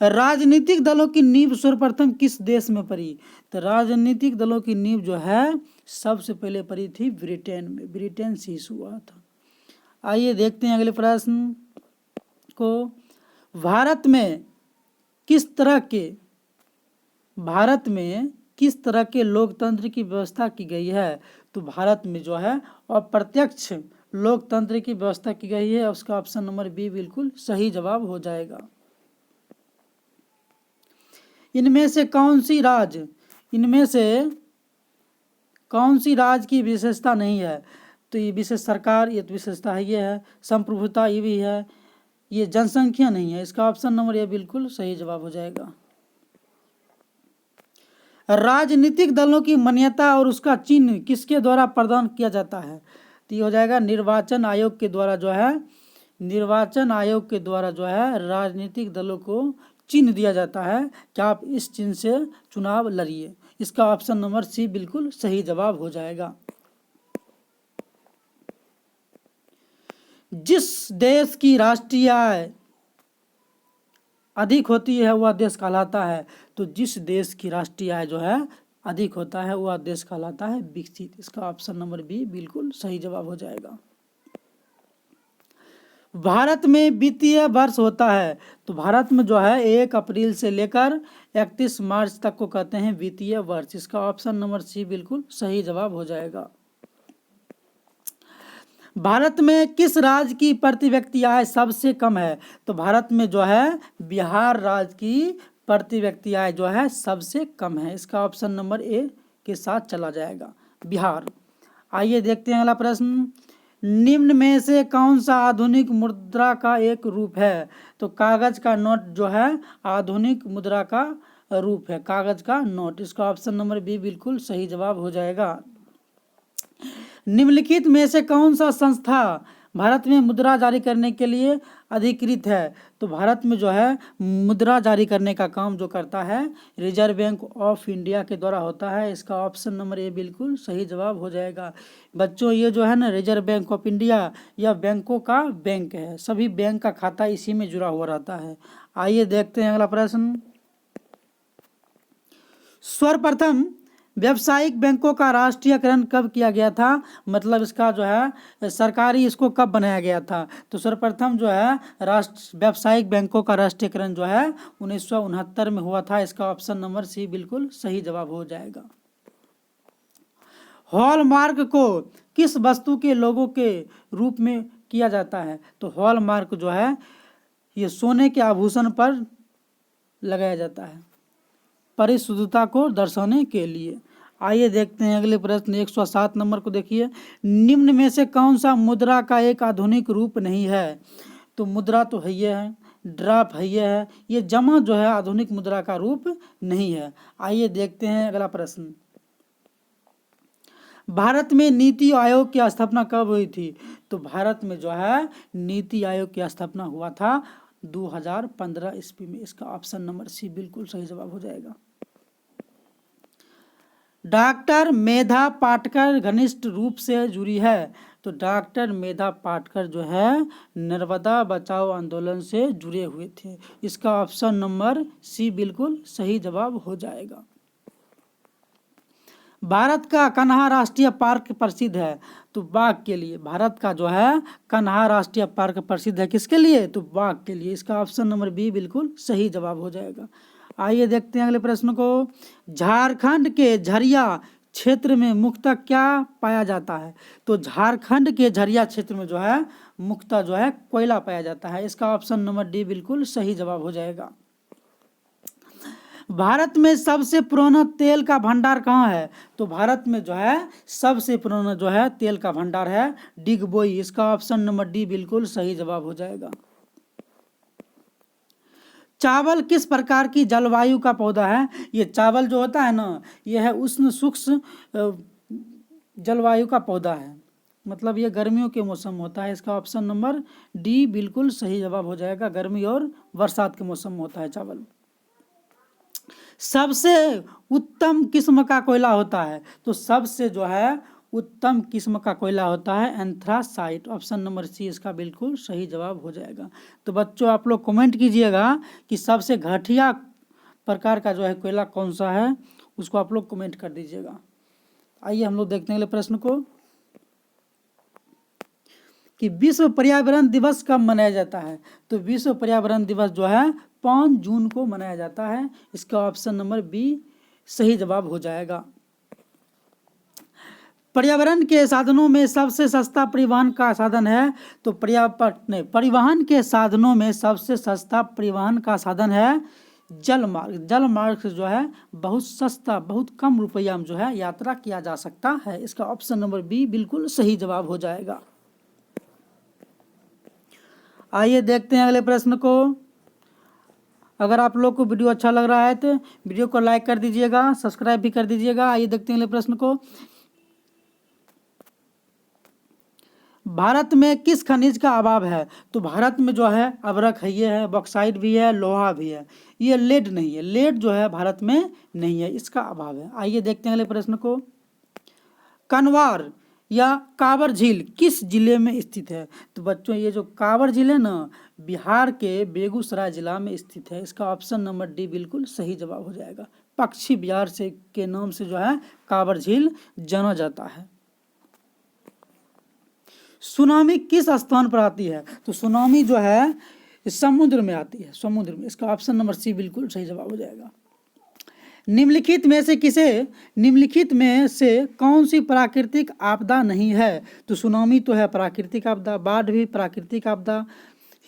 राजनीतिक दलों की नींव सर्वप्रथम किस देश में पड़ी? तो राजनीतिक दलों की नींव जो है सबसे पहले पड़ी थी ब्रिटेन में। ब्रिटेन से हुआ था। आइए देखते हैं अगले प्रश्न को। भारत में किस तरह के लोकतंत्र की व्यवस्था की गई है? तो भारत में जो है अप्रत्यक्ष लोकतंत्र की व्यवस्था की गई है। उसका ऑप्शन नंबर बी बिल्कुल सही जवाब हो जाएगा। इनमें से कौन सी राज की विशेषता नहीं है? तो ये विशेष सरकार, ये तो विशेषता है, ये है संप्रभुता, ये भी है, ये जनसंख्या नहीं है। इसका ऑप्शन नंबर ए बिल्कुल सही जवाब हो जाएगा। राजनीतिक दलों की मान्यता और उसका चिन्ह किसके द्वारा प्रदान किया जाता है? तो ये हो जाएगा निर्वाचन आयोग के द्वारा जो है राजनीतिक दलों को चिन्ह दिया जाता है कि आप इस चिन्ह से चुनाव लड़िए। इसका ऑप्शन नंबर सी बिल्कुल सही जवाब हो जाएगा। जिस देश की राष्ट्रीय आय अधिक होती है वह देश कहलाता है। तो जिस देश की राष्ट्रीय आय जो है अधिक होता है वह देश कहलाता है विकसित। इसका ऑप्शन नंबर बी बिल्कुल सही जवाब हो जाएगा। भारत में वित्तीय वर्ष होता है। तो भारत में जो है 1 अप्रैल से लेकर 31 मार्च तक को कहते हैं वित्तीय वर्ष। इसका ऑप्शन नंबर सी बिल्कुल सही जवाब हो जाएगा। भारत में किस राज्य की प्रति व्यक्ति आय सबसे कम है? तो भारत में जो है बिहार राज्य की प्रति व्यक्ति आय जो है सबसे कम है। इसका ऑप्शन नंबर ए के साथ चला जाएगा, बिहार। आइए देखते हैं अगला प्रश्न। निम्न में से कौन सा आधुनिक मुद्रा का एक रूप है? तो कागज का नोट जो है आधुनिक मुद्रा का रूप है, कागज का नोट। इसका ऑप्शन नंबर बी बिल्कुल सही जवाब हो जाएगा। निम्नलिखित में से कौन सा संस्था भारत में मुद्रा जारी करने के लिए अधिकृत है? तो भारत में जो है मुद्रा जारी करने का काम जो करता है रिजर्व बैंक ऑफ इंडिया के द्वारा होता है। इसका ऑप्शन नंबर ए बिल्कुल सही जवाब हो जाएगा। बच्चों ये जो है ना रिजर्व बैंक ऑफ इंडिया यह बैंकों का बैंक है, सभी बैंक का खाता इसी में जुड़ा हुआ रहता है। आइए देखते हैं अगला प्रश्न। सर्वप्रथम व्यावसायिक बैंकों का राष्ट्रीयकरण कब किया गया था? मतलब इसका जो है सरकारी इसको कब बनाया गया था? तो सर्वप्रथम जो है व्यावसायिक बैंकों का राष्ट्रीयकरण जो है 1969 में हुआ था। इसका ऑप्शन नंबर सी बिल्कुल सही जवाब हो जाएगा। हॉलमार्क को किस वस्तु के लोगों के रूप में किया जाता है? तो हॉलमार्क जो है ये सोने के आभूषण पर लगाया जाता है परिशुद्धता को दर्शाने के लिए। आइए देखते हैं अगले प्रश्न 107 नंबर को देखिए। निम्न में से कौन सा मुद्रा का एक आधुनिक रूप नहीं है? तो मुद्रा तो है ये है, ड्राफ्ट है ये है, ये जमा जो है आधुनिक मुद्रा का रूप नहीं है। आइए देखते हैं अगला प्रश्न। भारत में नीति आयोग की स्थापना कब हुई थी? तो भारत में जो है नीति आयोग की स्थापना हुआ था 2015 ईस्वी में। इसका ऑप्शन नंबर सी बिल्कुल सही जवाब हो जाएगा। डॉक्टर मेधा पाटकर घनिष्ठ रूप से जुड़ी है? तो डॉक्टर मेधा पाटकर जो है नर्मदा बचाओ आंदोलन से जुड़े हुए थे। इसका ऑप्शन नंबर सी बिल्कुल सही जवाब हो जाएगा। भारत का कन्हा राष्ट्रीय पार्क प्रसिद्ध है? तो बाघ के लिए। भारत का जो है कन्हा राष्ट्रीय पार्क प्रसिद्ध है किसके लिए? तो बाघ के लिए। इसका ऑप्शन नंबर बी बिल्कुल सही जवाब हो जाएगा। आइए देखते हैं अगले प्रश्न को। झारखंड के झरिया क्षेत्र में मुख्यतः क्या पाया जाता है? तो झारखंड के झरिया क्षेत्र में जो है मुख्यतः जो है कोयला पाया जाता है। इसका ऑप्शन नंबर डी बिल्कुल सही जवाब हो जाएगा। भारत में सबसे पुराना तेल का भंडार कहाँ है? तो भारत में जो है सबसे पुराना जो है तेल का भंडार है डिगबोई। इसका ऑप्शन नंबर डी बिल्कुल सही जवाब हो जाएगा। चावल किस प्रकार की जलवायु का पौधा है? ये चावल जो होता है ना यह है उष्ण शुष्क जलवायु का पौधा है, मतलब ये गर्मियों के मौसम होता है। इसका ऑप्शन नंबर डी बिल्कुल सही जवाब हो जाएगा। गर्मी और बरसात के मौसम में होता है चावल। सबसे उत्तम किस्म का कोयला होता है? तो सबसे जो है उत्तम किस्म का कोयला होता है एंथ्रासाइट। ऑप्शन नंबर सी इसका बिल्कुल सही जवाब हो जाएगा। तो बच्चों आप लोग कमेंट कीजिएगा कि सबसे घटिया प्रकार का जो है कोयला कौन सा है, उसको आप लोग कमेंट कर दीजिएगा। आइए हम लोग देखते हैं अगले प्रश्न को कि विश्व पर्यावरण दिवस कब मनाया जाता है? तो विश्व पर्यावरण दिवस जो है 5 जून को मनाया जाता है। इसका ऑप्शन नंबर बी सही जवाब हो जाएगा। पर्यावरण के साधनों में सबसे सस्ता परिवहन का साधन है? तो परिवहन के साधनों में सबसे सस्ता परिवहन का साधन है जलमार्ग। जलमार्ग से जो है बहुत सस्ता, बहुत कम रुपया में जो है यात्रा किया जा सकता है। इसका ऑप्शन नंबर बी बिल्कुल सही जवाब हो जाएगा। आइए देखते हैं अगले प्रश्न को। अगर आप लोग को वीडियो अच्छा लग रहा है तो वीडियो को लाइक कर दीजिएगा, सब्सक्राइब भी कर दीजिएगा। आइए देखते हैं अगले प्रश्न को। भारत में किस खनिज का अभाव है? तो भारत में जो है अभ्रक है, ये है, बॉक्साइट भी है, लोहा भी है, ये लेड नहीं है। लेड जो है भारत में नहीं है, इसका अभाव है। आइए देखते हैं अगले प्रश्न को। कनवार या कांवर झील किस जिले में स्थित है? तो बच्चों ये जो कांवर झील है ना बिहार के बेगूसराय जिला में स्थित है। इसका ऑप्शन नंबर डी बिल्कुल सही जवाब हो जाएगा। पक्षी बिहार से के नाम से जो है कांवर झील जाना जाता है। सुनामी किस स्थान पर आती है? तो सुनामी जो है समुद्र में आती है, समुद्र में। इसका ऑप्शन नंबर सी बिल्कुल सही जवाब हो जाएगा। निम्नलिखित में से कौन सी प्राकृतिक आपदा नहीं है? तो सुनामी तो है प्राकृतिक आपदा, बाढ़ भी प्राकृतिक आपदा,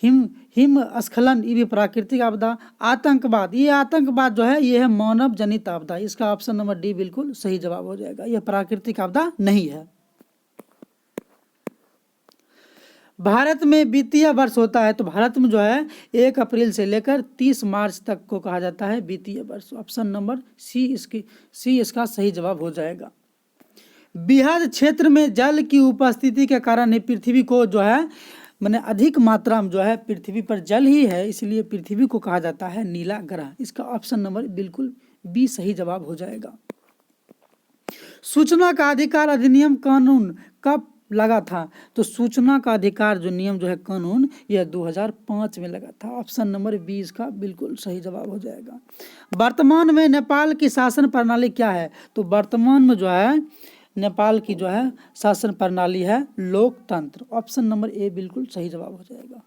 हिमस्खलन ये भी प्राकृतिक आपदा, आतंकवाद जो है ये है मानव जनित आपदा। इसका ऑप्शन नंबर डी बिल्कुल सही जवाब हो जाएगा। यह प्राकृतिक आपदा नहीं है। भारत में वित्तीय वर्ष होता है? तो भारत में जो है 1 अप्रैल से लेकर 30 मार्च तक को कहा जाता है वित्तीय वर्ष। ऑप्शन नंबर सी इसका सही जवाब हो जाएगा। बृहद क्षेत्र में जल की उपस्थिति के कारण ही पृथ्वी को जो है मैंने अधिक मात्रा में जो है पृथ्वी पर जल ही है, इसलिए पृथ्वी को कहा जाता है नीला ग्रह। इसका ऑप्शन नंबर बिल्कुल बी सही जवाब हो जाएगा। सूचना का अधिकार अधिनियम कानून कब लगा था? तो सूचना का अधिकार जो नियम जो है कानून यह 2005 में लगा था। ऑप्शन नंबर बी इसका बिल्कुल सही जवाब हो जाएगा। वर्तमान में नेपाल की शासन प्रणाली क्या है? तो वर्तमान में जो है नेपाल की जो है शासन प्रणाली है लोकतंत्र। ऑप्शन नंबर ए बिल्कुल सही जवाब हो जाएगा।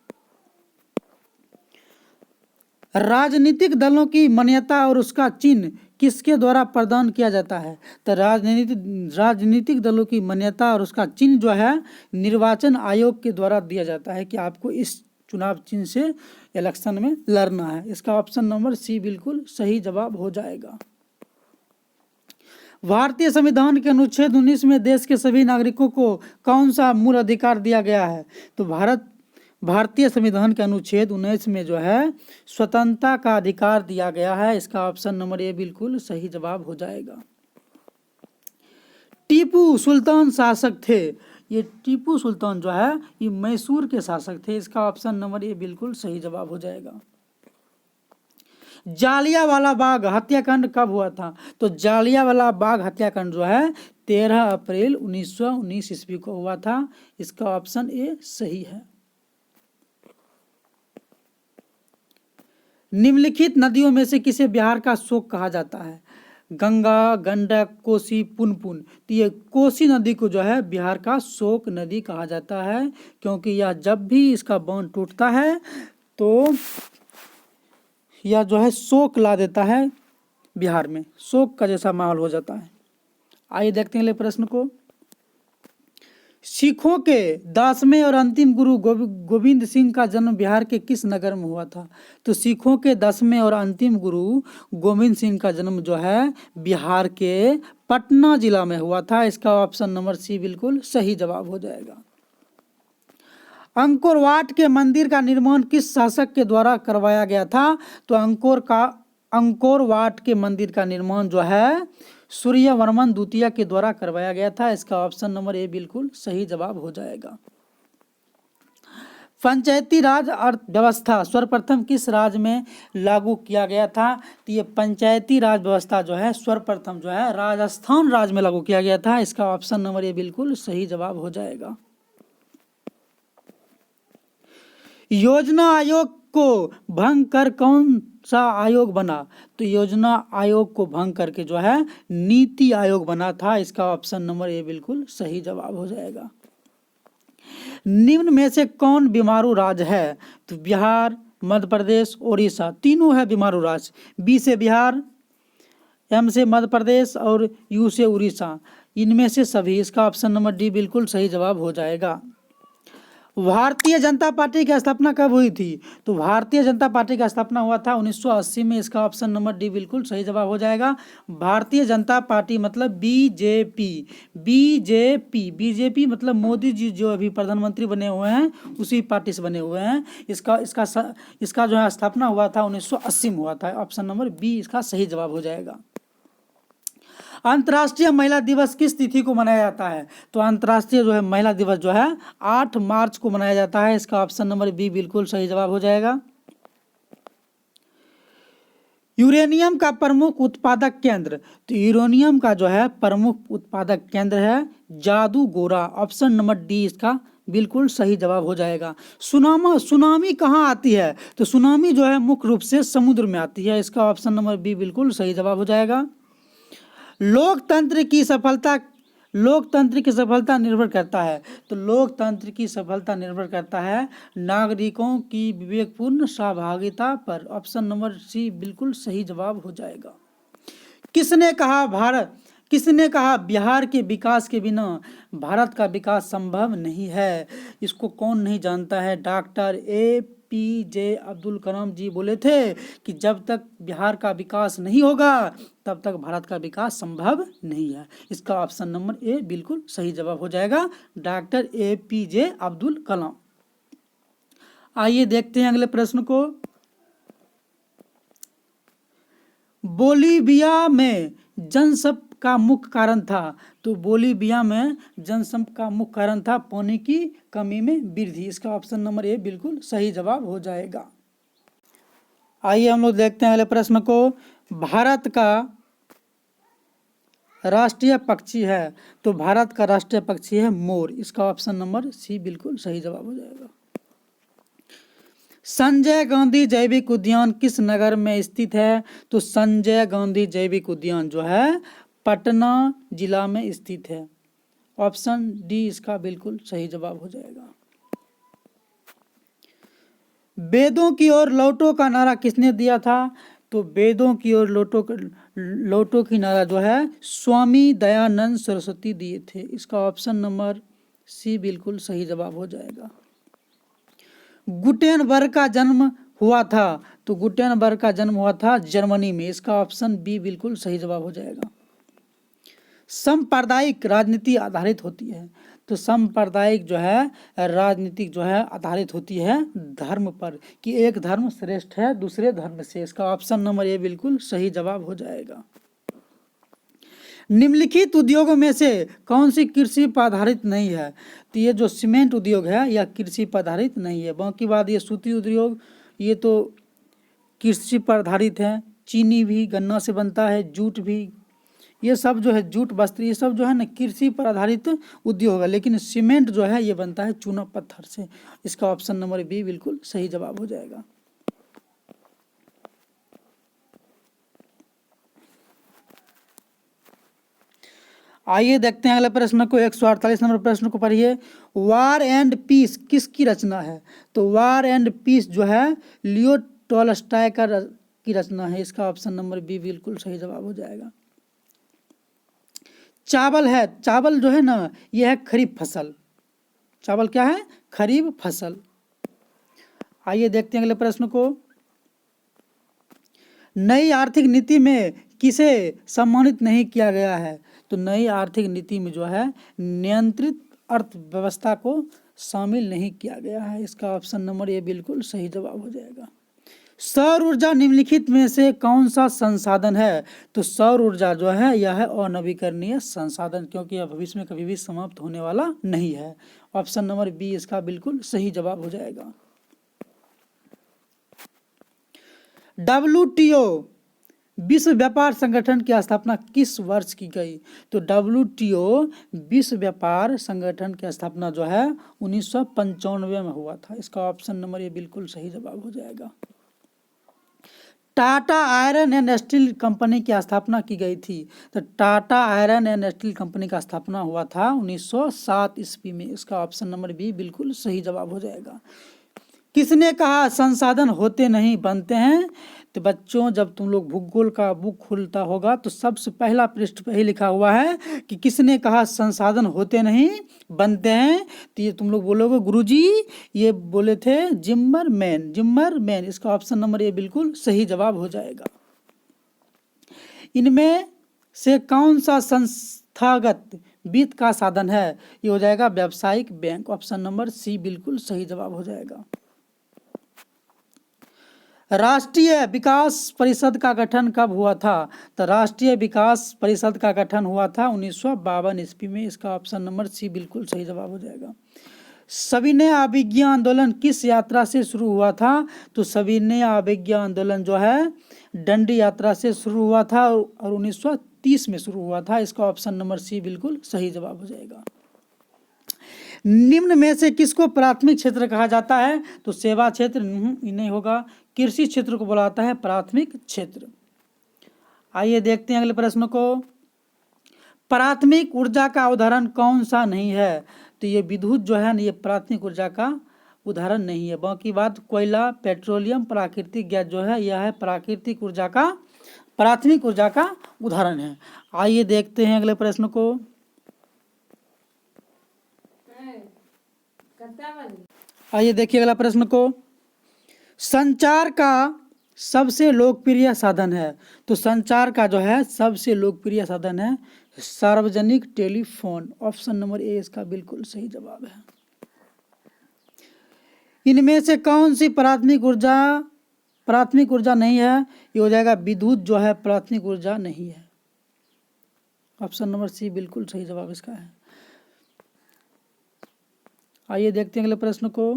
राजनीतिक दलों की मान्यता और उसका चिन्ह किसके द्वारा प्रदान किया जाता है? तो राजनीतिक दलों की मान्यता और उसका चिन्ह जो है निर्वाचन आयोग के द्वारा दिया जाता है कि आपको इस चुनाव चिन्ह से इलेक्शन में लड़ना है। इसका ऑप्शन नंबर सी बिल्कुल सही जवाब हो जाएगा। भारतीय संविधान के अनुच्छेद 19 में देश के सभी नागरिकों को कौन सा मूल अधिकार दिया गया है? तो भारतीय संविधान के अनुच्छेद 19 में जो है स्वतंत्रता का अधिकार दिया गया है। इसका ऑप्शन नंबर ए बिल्कुल सही जवाब हो जाएगा। टीपू सुल्तान शासक थे, ये टीपू सुल्तान जो है ये मैसूर के शासक थे। इसका ऑप्शन नंबर ए बिल्कुल सही जवाब हो जाएगा। जालियांवाला बाग हत्याकांड कब हुआ था? तो जालियांवाला बाग हत्याकांड जो है 13 अप्रैल 1919 ईस्वी को हुआ था। इसका ऑप्शन ए सही है। निम्नलिखित नदियों में से किसे बिहार का शोक कहा जाता है? गंगा, गंडक, कोसी, पुनपुन। तो ये कोसी नदी को जो है बिहार का शोक नदी कहा जाता है, क्योंकि यह जब भी इसका बांध टूटता है तो यह जो है शोक ला देता है, बिहार में शोक का जैसा माहौल हो जाता है। आइए देखते हैं अगले प्रश्न को। सिखों के 10वें और अंतिम गुरु गोविंद सिंह का जन्म बिहार के किस नगर में हुआ था? तो सिखों के 10वें और अंतिम गुरु गोविंद सिंह का जन्म जो है बिहार के पटना जिला में हुआ था। इसका ऑप्शन नंबर सी बिल्कुल सही जवाब हो जाएगा। अंकोर वाट के मंदिर का निर्माण किस शासक के द्वारा करवाया गया था? तो अंकोर वाट के मंदिर का निर्माण जो है सूर्यवर्मन द्वितीय के द्वारा करवाया गया था। इसका ऑप्शन नंबर ए बिल्कुल सही जवाब हो जाएगा। पंचायती राज अर्थव्यवस्था सर्वप्रथम किस राज्य में लागू किया गया था? तो ये पंचायती राज व्यवस्था जो है सर्वप्रथम जो है राजस्थान राज्य में लागू किया गया था। इसका ऑप्शन नंबर ए बिल्कुल सही जवाब हो जाएगा। योजना आयोग को भंग कर कौन सा आयोग बना? तो योजना आयोग को भंग करके जो है नीति आयोग बना था। इसका ऑप्शन नंबर ए बिल्कुल सही जवाब हो जाएगा। निम्न में से कौन बीमारू राज्य है? तो बिहार, मध्य प्रदेश, उड़ीसा, तीनों है बीमारू राज्य। बी से बिहार, एम से मध्य प्रदेश और यू से उड़ीसा, इनमें से सभी। इसका ऑप्शन नंबर डी बिल्कुल सही जवाब हो जाएगा। भारतीय जनता पार्टी की स्थापना कब हुई थी? तो भारतीय जनता पार्टी का स्थापना हुआ था 1980 में। इसका ऑप्शन नंबर डी बिल्कुल सही जवाब हो जाएगा। भारतीय जनता पार्टी मतलब बीजेपी। बीजेपी मतलब मोदी जी जो अभी प्रधानमंत्री बने हुए हैं उसी पार्टी से बने हुए हैं। इसका जो है स्थापना हुआ था 1980 में हुआ था। ऑप्शन नंबर बी इसका सही जवाब हो जाएगा। अंतर्राष्ट्रीय महिला दिवस किस तिथि को मनाया जाता है? तो अंतर्राष्ट्रीय जो है महिला दिवस जो है 8 मार्च को मनाया जाता है। इसका ऑप्शन नंबर बी बिल्कुल सही जवाब हो जाएगा। यूरेनियम का प्रमुख उत्पादक केंद्र? तो यूरेनियम का जो है प्रमुख उत्पादक केंद्र है जादूगोरा। ऑप्शन नंबर डी इसका बिल्कुल सही जवाब हो जाएगा। सुनामी कहाँ आती है? तो सुनामी जो है मुख्य रूप से समुद्र में आती है। इसका ऑप्शन नंबर बी बिल्कुल सही जवाब हो जाएगा। लोकतंत्र की सफलता निर्भर करता है। तो लोकतंत्र की सफलता निर्भर करता है नागरिकों की विवेकपूर्ण सहभागिता पर। ऑप्शन नंबर सी बिल्कुल सही जवाब हो जाएगा। किसने कहा बिहार के विकास के बिना भारत का विकास संभव नहीं है? इसको कौन नहीं जानता है? डॉक्टर APJ अब्दुल कलाम जी बोले थे कि जब तक बिहार का विकास नहीं होगा तब तक भारत का विकास संभव नहीं है। इसका ऑप्शन नंबर ए बिल्कुल सही जवाब हो जाएगा। Doctor APJ Abdul Kalam. आइए देखते हैं अगले प्रश्न को। बोलीविया में का मुख्य कारण था? तो बोलीविया में जनसंपर्क का मुख्य कारण था पानी की कमी में वृद्धि। इसका ऑप्शन नंबर ए बिल्कुल सही जवाब हो जाएगा। आइए हम लोग देखते हैं अगले प्रश्न को। भारत का राष्ट्रीय पक्षी है, तो भारत का राष्ट्रीय पक्षी है मोर। इसका ऑप्शन नंबर सी बिल्कुल सही जवाब हो जाएगा। संजय गांधी जैविक उद्यान किस नगर में स्थित है? तो संजय गांधी जैविक उद्यान जो है पटना जिला में स्थित है। ऑप्शन डी इसका बिल्कुल सही जवाब हो जाएगा। वेदों की ओर लौटो का नारा किसने दिया था? तो वेदों की ओर लौटो की नारा जो है स्वामी दयानंद सरस्वती दिए थे। इसका ऑप्शन नंबर सी बिल्कुल सही जवाब हो जाएगा। गुटेनबर्ग का जन्म हुआ था, तो गुटेनबर्ग का जन्म हुआ था जर्मनी में। इसका ऑप्शन बी बिल्कुल सही जवाब हो जाएगा। सांप्रदायिक राजनीति आधारित होती है, तो सांप्रदायिक जो है राजनीतिक जो है आधारित होती है धर्म पर, कि एक धर्म श्रेष्ठ है दूसरे धर्म से। इसका ऑप्शन नंबर ए बिल्कुल सही जवाब हो जाएगा। निम्नलिखित उद्योगों में से कौन सी कृषि पर आधारित नहीं है? तो ये जो सीमेंट उद्योग है यह कृषि पर आधारित नहीं है। बाकी बात ये सूती उद्योग ये तो कृषि पर आधारित है। चीनी भी गन्ना से बनता है, जूट भी, ये सब जो है जूट वस्त्र ये सब जो है ना कृषि पर आधारित उद्योग है। लेकिन सीमेंट जो है ये बनता है चूना पत्थर से। इसका ऑप्शन नंबर बी बिल्कुल सही जवाब हो जाएगा। आइए देखते हैं अगले प्रश्न को। 148 नंबर प्रश्न को पढ़िए। वार एंड पीस किसकी रचना है? तो वार एंड पीस जो है लियो टॉलस्टॉय की रचना है। इसका ऑप्शन नंबर बी बिल्कुल सही जवाब हो जाएगा। चावल है, चावल जो है ना यह है खरीफ फसल। चावल क्या है? खरीफ फसल। आइए देखते हैं अगले प्रश्न को। नई आर्थिक नीति में किसे सम्मानित नहीं किया गया है? तो नई आर्थिक नीति में जो है नियंत्रित अर्थव्यवस्था को शामिल नहीं किया गया है। इसका ऑप्शन नंबर ए बिल्कुल सही जवाब हो जाएगा। सौर ऊर्जा निम्नलिखित में से कौन सा संसाधन है? तो सौर ऊर्जा जो है यह है अनवीकरणीय संसाधन, क्योंकि यह भविष्य में कभी भी समाप्त होने वाला नहीं है। ऑप्शन नंबर बी इसका बिल्कुल सही जवाब हो जाएगा। WTO विश्व व्यापार संगठन की स्थापना किस वर्ष की गई? तो WTO विश्व व्यापार संगठन की स्थापना जो है 1995 में हुआ था। इसका ऑप्शन नंबर ए बिल्कुल सही जवाब हो जाएगा। Tata iron and steel company की स्थापना की गई थी, तो Tata iron and steel company का स्थापना हुआ था 1907 ईस्वी में। इसका ऑप्शन नंबर बी बिल्कुल सही जवाब हो जाएगा। किसने कहा संसाधन होते नहीं बनते हैं? तो बच्चों जब तुम लोग भूगोल का बुक खुलता होगा तो सबसे पहला पृष्ठ पे ही लिखा हुआ है कि किसने कहा संसाधन होते नहीं बनते हैं। तो ये तुम लोग बोलोगे गुरुजी ये बोले थे जिम्मरमैन, जिम्मरमैन। इसका ऑप्शन नंबर ए बिल्कुल सही जवाब हो जाएगा। इनमें से कौन सा संस्थागत वित्त का साधन है? ये हो जाएगा व्यावसायिक बैंक। ऑप्शन नंबर सी बिल्कुल सही जवाब हो जाएगा। राष्ट्रीय विकास परिषद का गठन कब हुआ था? तो राष्ट्रीय विकास परिषद का गठन हुआ था 1952 ईस्वी में। इसका ऑप्शन नंबर सी बिल्कुल सही जवाब हो जाएगा। सविनय अवज्ञा आंदोलन किस यात्रा से शुरू हुआ था? तो सविनय अवज्ञा आंदोलन जो है डंडी यात्रा से शुरू हुआ था और 1930 में शुरू हुआ था। इसका ऑप्शन नंबर सी बिल्कुल सही जवाब हो जाएगा। निम्न में से किसको प्राथमिक क्षेत्र कहा जाता है? तो सेवा क्षेत्र नहीं होगा। कृषि क्षेत्र को बोला जाता है प्राथमिक क्षेत्र। आइए देखते हैं अगले प्रश्न को। प्राथमिक ऊर्जा का उदाहरण कौन सा नहीं है? तो ये विद्युत जो है ना ये प्राथमिक ऊर्जा का उदाहरण नहीं है। बाकी बात कोयला, पेट्रोलियम, प्राकृतिक गैस जो है यह है प्राकृतिक ऊर्जा का प्राथमिक ऊर्जा का उदाहरण है। आइए देखते हैं अगले प्रश्न को। आइए देखिए अगला प्रश्न को। संचार का सबसे लोकप्रिय साधन है? तो संचार का जो है सबसे लोकप्रिय साधन है सार्वजनिक टेलीफोन। ऑप्शन नंबर ए इसका बिल्कुल सही जवाब है। इनमें से कौन सी प्राथमिक ऊर्जा नहीं है? ये हो जाएगा विद्युत जो है प्राथमिक ऊर्जा नहीं है। ऑप्शन नंबर सी बिल्कुल सही जवाब इसका है। आइए देखते हैं अगले प्रश्न को।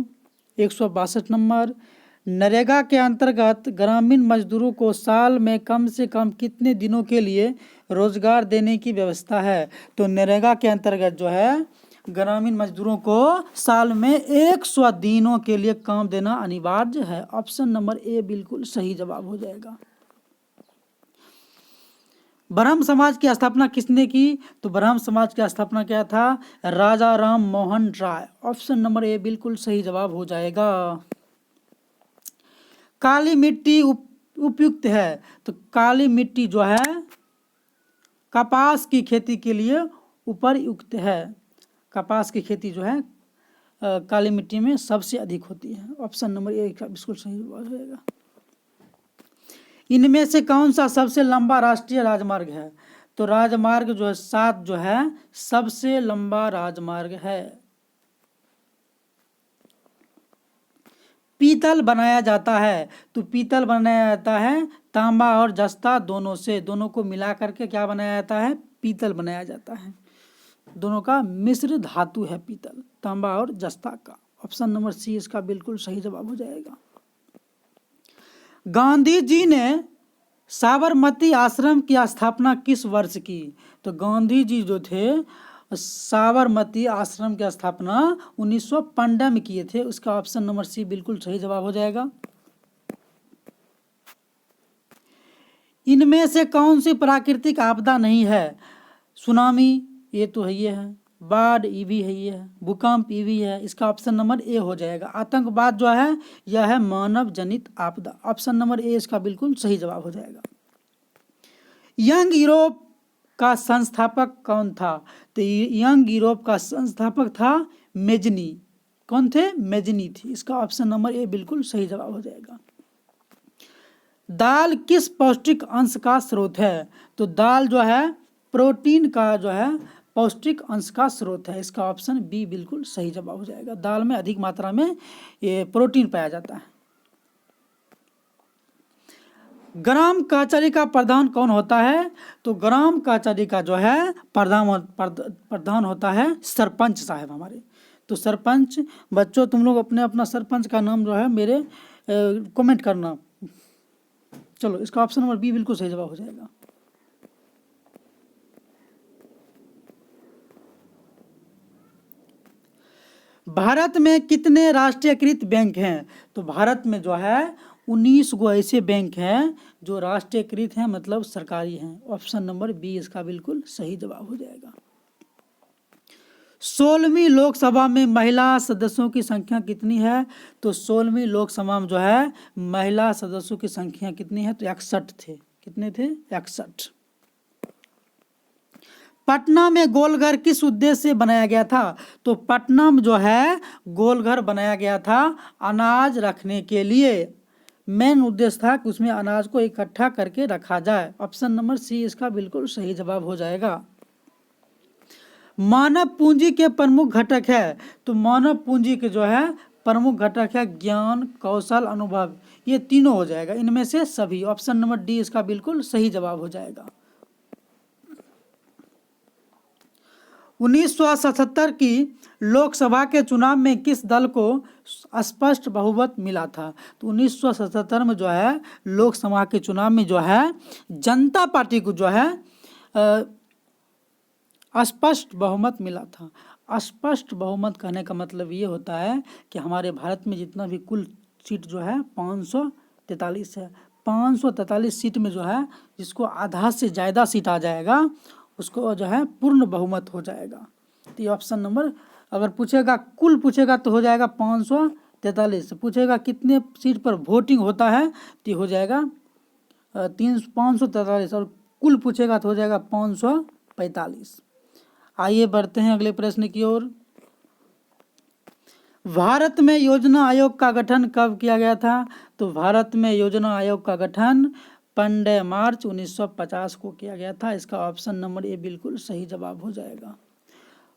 162 नंबर, नरेगा के अंतर्गत ग्रामीण मजदूरों को साल में कम से कम कितने दिनों के लिए रोजगार देने की व्यवस्था है? तो नरेगा के अंतर्गत जो है ग्रामीण मजदूरों को साल में 100 दिनों के लिए काम देना अनिवार्य है। ऑप्शन नंबर ए बिल्कुल सही जवाब हो जाएगा। ब्रह्म समाज की स्थापना किसने की? तो ब्रह्म समाज की स्थापना क्या था? राजा राम मोहन राय। ऑप्शन नंबर ए बिल्कुल सही जवाब हो जाएगा। काली मिट्टी उपयुक्त है? तो काली मिट्टी जो है कपास की खेती के लिए उपयुक्त है। कपास की खेती जो है काली मिट्टी में सबसे अधिक होती है। ऑप्शन नंबर ए का बिल्कुल सही जवाब हो जाएगा। इनमें से कौन सा सबसे लंबा राष्ट्रीय राजमार्ग है? तो राजमार्ग जो है 7 जो है सबसे लंबा राजमार्ग है। पीतल बनाया जाता है? तो पीतल बनाया जाता है तांबा और जस्ता दोनों से, दोनों को मिला करके क्या बनाया जाता है? पीतल बनाया जाता है। दोनों का मिश्र धातु है पीतल, तांबा और जस्ता का। ऑप्शन नंबर सी इसका बिल्कुल सही जवाब हो जाएगा। गांधी जी ने साबरमती आश्रम की स्थापना किस वर्ष की? तो गांधी जी जो थे साबरमती आश्रम की स्थापना 1915 में किए थे। उसका ऑप्शन नंबर सी बिल्कुल सही जवाब हो जाएगा। इनमें से कौन सी प्राकृतिक आपदा नहीं है? सुनामी ये तो है, ये है। बाढ़ ये भी है, ये है। भूकंप ये भी है। इसका ऑप्शन नंबर ए हो जाएगा। आतंकवाद जो है यह है मानव जनित आपदा। ऑप्शन नंबर ए इसका बिल्कुल सही जवाब हो जाएगा। यंग यूरोप का संस्थापक कौन था? तो यंग यूरोप का संस्थापक था मेजनी। कौन थे? मेजनी थी। इसका ऑप्शन नंबर ए बिल्कुल सही जवाब हो जाएगा। दाल किस पौष्टिक अंश का स्रोत है? तो दाल जो है प्रोटीन का जो है पौष्टिक अंश का स्रोत है। इसका ऑप्शन बी बिल्कुल सही जवाब हो जाएगा। दाल में अधिक मात्रा में ये प्रोटीन पाया जाता है। ग्राम कचहरी का प्रधान कौन होता है? तो ग्राम कचहरी का जो है प्रधान होता है सरपंच साहब हमारे। तो सरपंच, बच्चों तुम लोग अपने अपना सरपंच का नाम जो है मेरे कमेंट करना। चलो इसका ऑप्शन नंबर बी बिल्कुल सही जवाब हो जाएगा। भारत में कितने राष्ट्रीयकृत बैंक हैं? तो भारत में जो है 19 गो ऐसे बैंक हैं जो राष्ट्रीयकृत हैं, मतलब सरकारी हैं। ऑप्शन नंबर बी इसका बिल्कुल सही जवाब हो जाएगा। 16वीं लोकसभा में महिला सदस्यों की संख्या कितनी है? तो 16वीं लोकसभा में जो है महिला सदस्यों की संख्या कितनी है? तो 61 थे। कितने थे? 61। पटना में गोलघर किस उद्देश्य से बनाया गया था? तो पटना में जो है गोलघर बनाया गया था अनाज रखने के लिए। मेन उद्देश्य था कि उसमें अनाज को इकट्ठा करके रखा जाए। ऑप्शन नंबर सी इसका बिल्कुल सही जवाब हो जाएगा। मानव पूंजी के प्रमुख घटक है? तो मानव पूंजी के जो है प्रमुख घटक है ज्ञान, कौशल, अनुभव। ये तीनों हो जाएगा, इनमें से सभी। ऑप्शन नंबर डी इसका बिल्कुल सही जवाब हो जाएगा। 1977 की लोकसभा के चुनाव में किस दल को स्पष्ट बहुमत मिला था? तो 1977 में जो है लोकसभा के चुनाव में जो है जनता पार्टी को जो है स्पष्ट बहुमत मिला था। स्पष्ट बहुमत कहने का मतलब ये होता है कि हमारे भारत में जितना भी कुल सीट जो है 543 है। 543 सीट में जो है जिसको आधा से ज़्यादा सीट आ जाएगा उसको जो है पूर्ण बहुमत हो जाएगा। तो ये ऑप्शन नंबर अगर पूछेगा कुल पूछेगा तो हो जाएगा 543। पूछेगा कितने सीट पर वोटिंग होता है तो हो जाएगा 543, और कुल पूछेगा तो हो जाएगा 545। आइए बढ़ते हैं अगले प्रश्न की ओर। भारत में योजना आयोग का गठन कब किया गया था? तो भारत में योजना आयोग का गठन 15 मार्च 1950 को किया गया था। इसका ऑप्शन नंबर ए बिल्कुल सही जवाब हो जाएगा।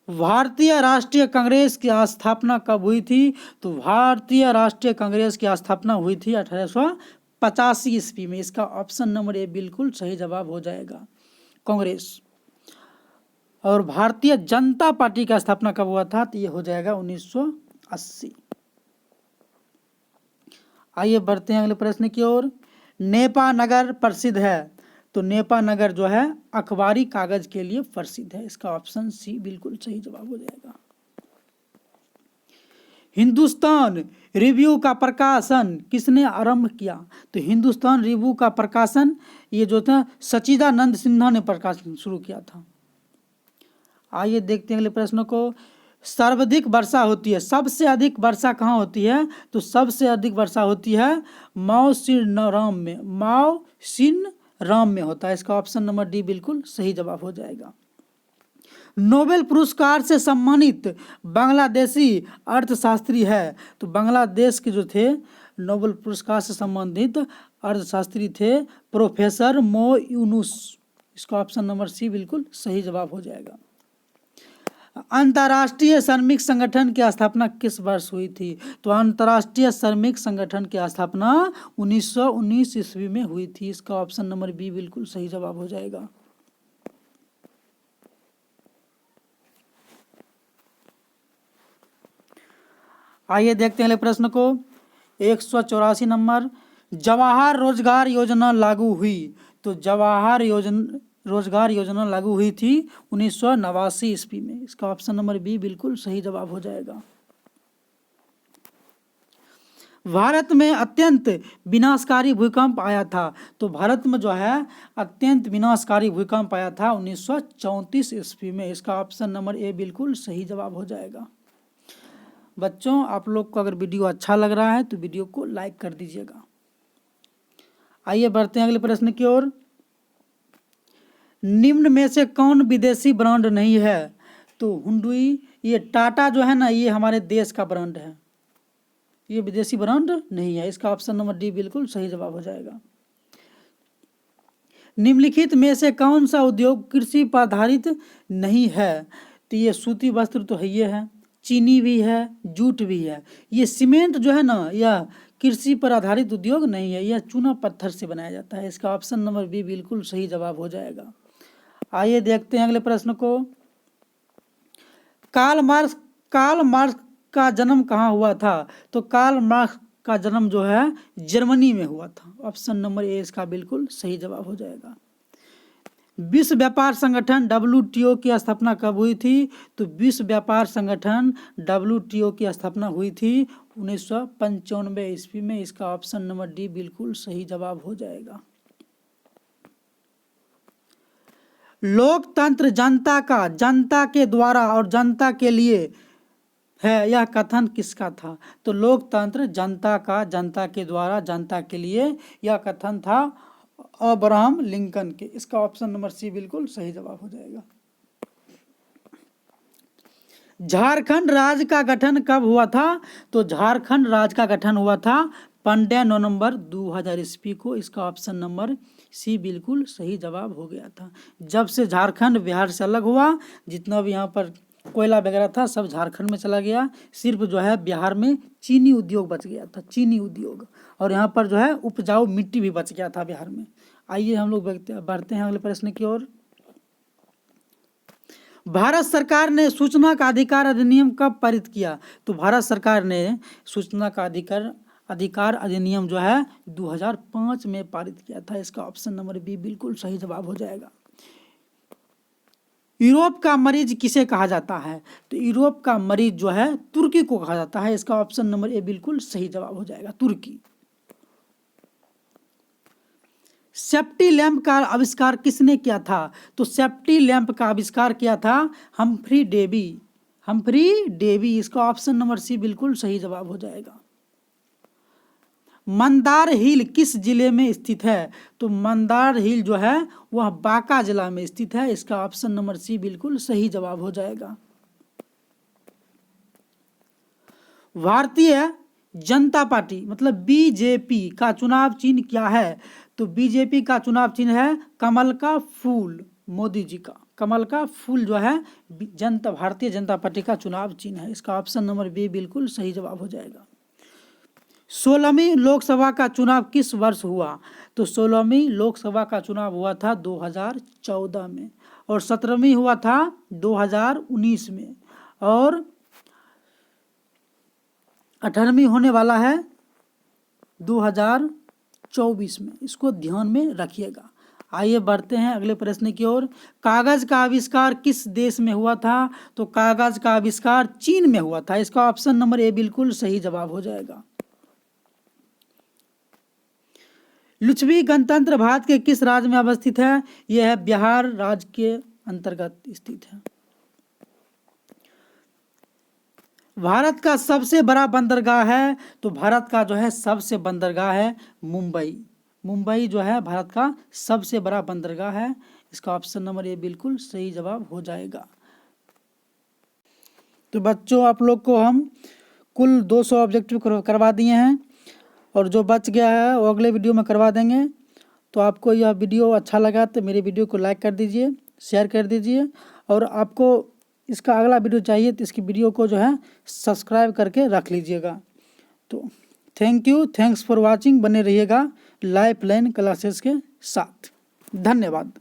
भारतीय राष्ट्रीय कांग्रेस की स्थापना कब हुई थी? तो भारतीय राष्ट्रीय कांग्रेस की स्थापना हुई थी 1885 ईस्वी में। इसका ऑप्शन नंबर ए बिल्कुल सही जवाब हो जाएगा। कांग्रेस और भारतीय जनता पार्टी का स्थापना कब हुआ था? तो ये हो जाएगा 1980। आइए बढ़ते हैं अगले प्रश्न की ओर। नेपा नगर प्रसिद्ध है, तो नेपा नगर जो है अखबारी कागज के लिए प्रसिद्ध है। इसका ऑप्शन सी बिल्कुल सही जवाब हो जाएगा। हिंदुस्तान रिव्यू का प्रकाशन किसने आरंभ किया? तो हिंदुस्तान रिव्यू का प्रकाशन ये जो था सच्चिदानंद सिन्हा ने प्रकाशन शुरू किया था। आइए देखते हैं अगले प्रश्न को। सर्वाधिक वर्षा होती है, सबसे अधिक वर्षा कहाँ होती है? तो सबसे अधिक वर्षा होती है माओसिनराम में, माओसिनराम में होता है। इसका ऑप्शन नंबर डी बिल्कुल सही जवाब हो जाएगा। नोबेल पुरस्कार से सम्मानित बांग्लादेशी अर्थशास्त्री है, तो बांग्लादेश के जो थे नोबेल पुरस्कार से सम्मानित अर्थशास्त्री थे प्रोफेसर मो यूनुस। इसका ऑप्शन नंबर सी बिल्कुल सही जवाब हो जाएगा। अंतर्राष्ट्रीय श्रमिक संगठन की स्थापना किस वर्ष हुई थी? तो अंतर्राष्ट्रीय श्रमिक संगठन की स्थापना 1919 ईस्वी में हुई थी। इसका ऑप्शन नंबर बी बिल्कुल सही जवाब हो जाएगा। आइए देखते हैं अगले प्रश्न को। 184 नंबर, जवाहर रोजगार योजना लागू हुई, तो जवाहर रोजगार योजना लागू हुई थी 1989 ईस्वी में। इसका ऑप्शन नंबर बी बिल्कुल सही जवाब हो जाएगा। भारत में अत्यंत विनाशकारी भूकंप आया था, तो भारत में जो है अत्यंत विनाशकारी भूकंप आया था 1934 ईस्वी में। इसका ऑप्शन नंबर ए बिल्कुल सही जवाब हो जाएगा। बच्चों, आप लोग को अगर वीडियो अच्छा लग रहा है तो वीडियो को लाइक कर दीजिएगा। आइए बढ़ते हैं अगले प्रश्न की ओर। निम्न में से कौन विदेशी ब्रांड नहीं है? तो हुंडई, ये टाटा जो है ना, ये हमारे देश का ब्रांड है, ये विदेशी ब्रांड नहीं है। इसका ऑप्शन नंबर डी बिल्कुल सही जवाब हो जाएगा। निम्नलिखित में से कौन सा उद्योग कृषि पर आधारित नहीं है? तो ये सूती वस्त्र तो है, ये है, चीनी भी है, जूट भी है। ये सीमेंट जो है ना, यह कृषि पर आधारित उद्योग नहीं है, यह चूना पत्थर से बनाया जाता है। इसका ऑप्शन नंबर बी बिल्कुल सही जवाब हो जाएगा। आइए देखते हैं अगले प्रश्न को। कार्ल मार्क्स का जन्म कहाँ हुआ था? तो कार्ल मार्क्स का जन्म जो है जर्मनी में हुआ था। ऑप्शन नंबर ए इसका बिल्कुल सही जवाब हो जाएगा। विश्व व्यापार संगठन WTO की स्थापना कब हुई थी? तो विश्व व्यापार संगठन WTO की स्थापना हुई थी 1995 ईस्वी में। इसका ऑप्शन नंबर डी बिल्कुल सही जवाब हो जाएगा। लोकतंत्र जनता के द्वारा और जनता के लिए है, यह कथन किसका था? तो लोकतंत्र जनता के द्वारा जनता के लिए, यह कथन था अब्राहम लिंकन के। इसका ऑप्शन नंबर सी बिल्कुल सही जवाब हो जाएगा। झारखंड राज्य का गठन कब हुआ था? तो झारखंड राज्य का गठन हुआ था 15 नवंबर 2000 ईस्वी को। इसका ऑप्शन नंबर सी बिल्कुल सही जवाब हो गया था। जब से झारखंड बिहार से अलग हुआ, जितना भी यहाँ पर कोयला वगैरह था सब झारखंड में चला गया। सिर्फ जो है बिहार में चीनी उद्योग बच गया था, चीनी उद्योग, और यहाँ पर जो है उपजाऊ मिट्टी भी बच गया था बिहार में। आइए हम लोग बढ़ते हैं अगले प्रश्न की ओर। भारत सरकार ने सूचना का अधिकार अधिनियम कब पारित किया? तो भारत सरकार ने सूचना का अधिकार अधिनियम जो है 2005 में पारित किया था। इसका ऑप्शन नंबर बी बिल्कुल सही जवाब हो जाएगा। यूरोप का मरीज किसे कहा जाता है? तो यूरोप का मरीज जो है तुर्की को कहा जाता है। इसका ऑप्शन नंबर ए बिल्कुल सही जवाब हो जाएगा, तुर्की। सेफ्टी लैंप का आविष्कार किसने किया था? तो सेफ्टी लैंप का आविष्कार किया था हम्फ्री डेवी। इसका ऑप्शन नंबर सी बिल्कुल सही जवाब हो जाएगा। मंदार हिल किस जिले में स्थित है? तो मंदार हिल जो है वह बांका जिला में स्थित है। इसका ऑप्शन नंबर सी बिल्कुल सही जवाब हो जाएगा। भारतीय जनता पार्टी मतलब बीजेपी का चुनाव चिन्ह क्या है? तो बीजेपी का चुनाव चिन्ह है कमल का फूल। मोदी जी का कमल का फूल जो है भारतीय जनता पार्टी का चुनाव चिन्ह है। इसका ऑप्शन नंबर बी बिल्कुल सही जवाब हो जाएगा। 16वीं लोकसभा का चुनाव किस वर्ष हुआ? तो 16वीं लोकसभा का चुनाव हुआ था 2014 में। और 17वीं हुआ था 2019 में, और 18वीं होने वाला है 2024 में। इसको ध्यान में रखिएगा। आइए बढ़ते हैं अगले प्रश्न की ओर। कागज का आविष्कार किस देश में हुआ था? तो कागज का आविष्कार चीन में हुआ था। इसका ऑप्शन नंबर ए बिल्कुल सही जवाब हो जाएगा। लिच्छवी गणतंत्र भारत के किस राज्य में अवस्थित है? यह है बिहार राज्य के अंतर्गत स्थित है। भारत का सबसे बड़ा बंदरगाह है? तो भारत का जो है सबसे बंदरगाह है मुंबई। मुंबई जो है भारत का सबसे बड़ा बंदरगाह है। इसका ऑप्शन नंबर ए बिल्कुल सही जवाब हो जाएगा। तो बच्चों, आप लोग को हम कुल 200 ऑब्जेक्टिव करवा दिए हैं, और जो बच गया है वो अगले वीडियो में करवा देंगे। तो आपको यह वीडियो अच्छा लगा तो मेरे वीडियो को लाइक कर दीजिए, शेयर कर दीजिए, और आपको इसका अगला वीडियो चाहिए तो इसकी वीडियो को जो है सब्सक्राइब करके रख लीजिएगा। तो thank you, thanks for watching. बने रहिएगा लाइफ लाइन क्लासेस के साथ। धन्यवाद।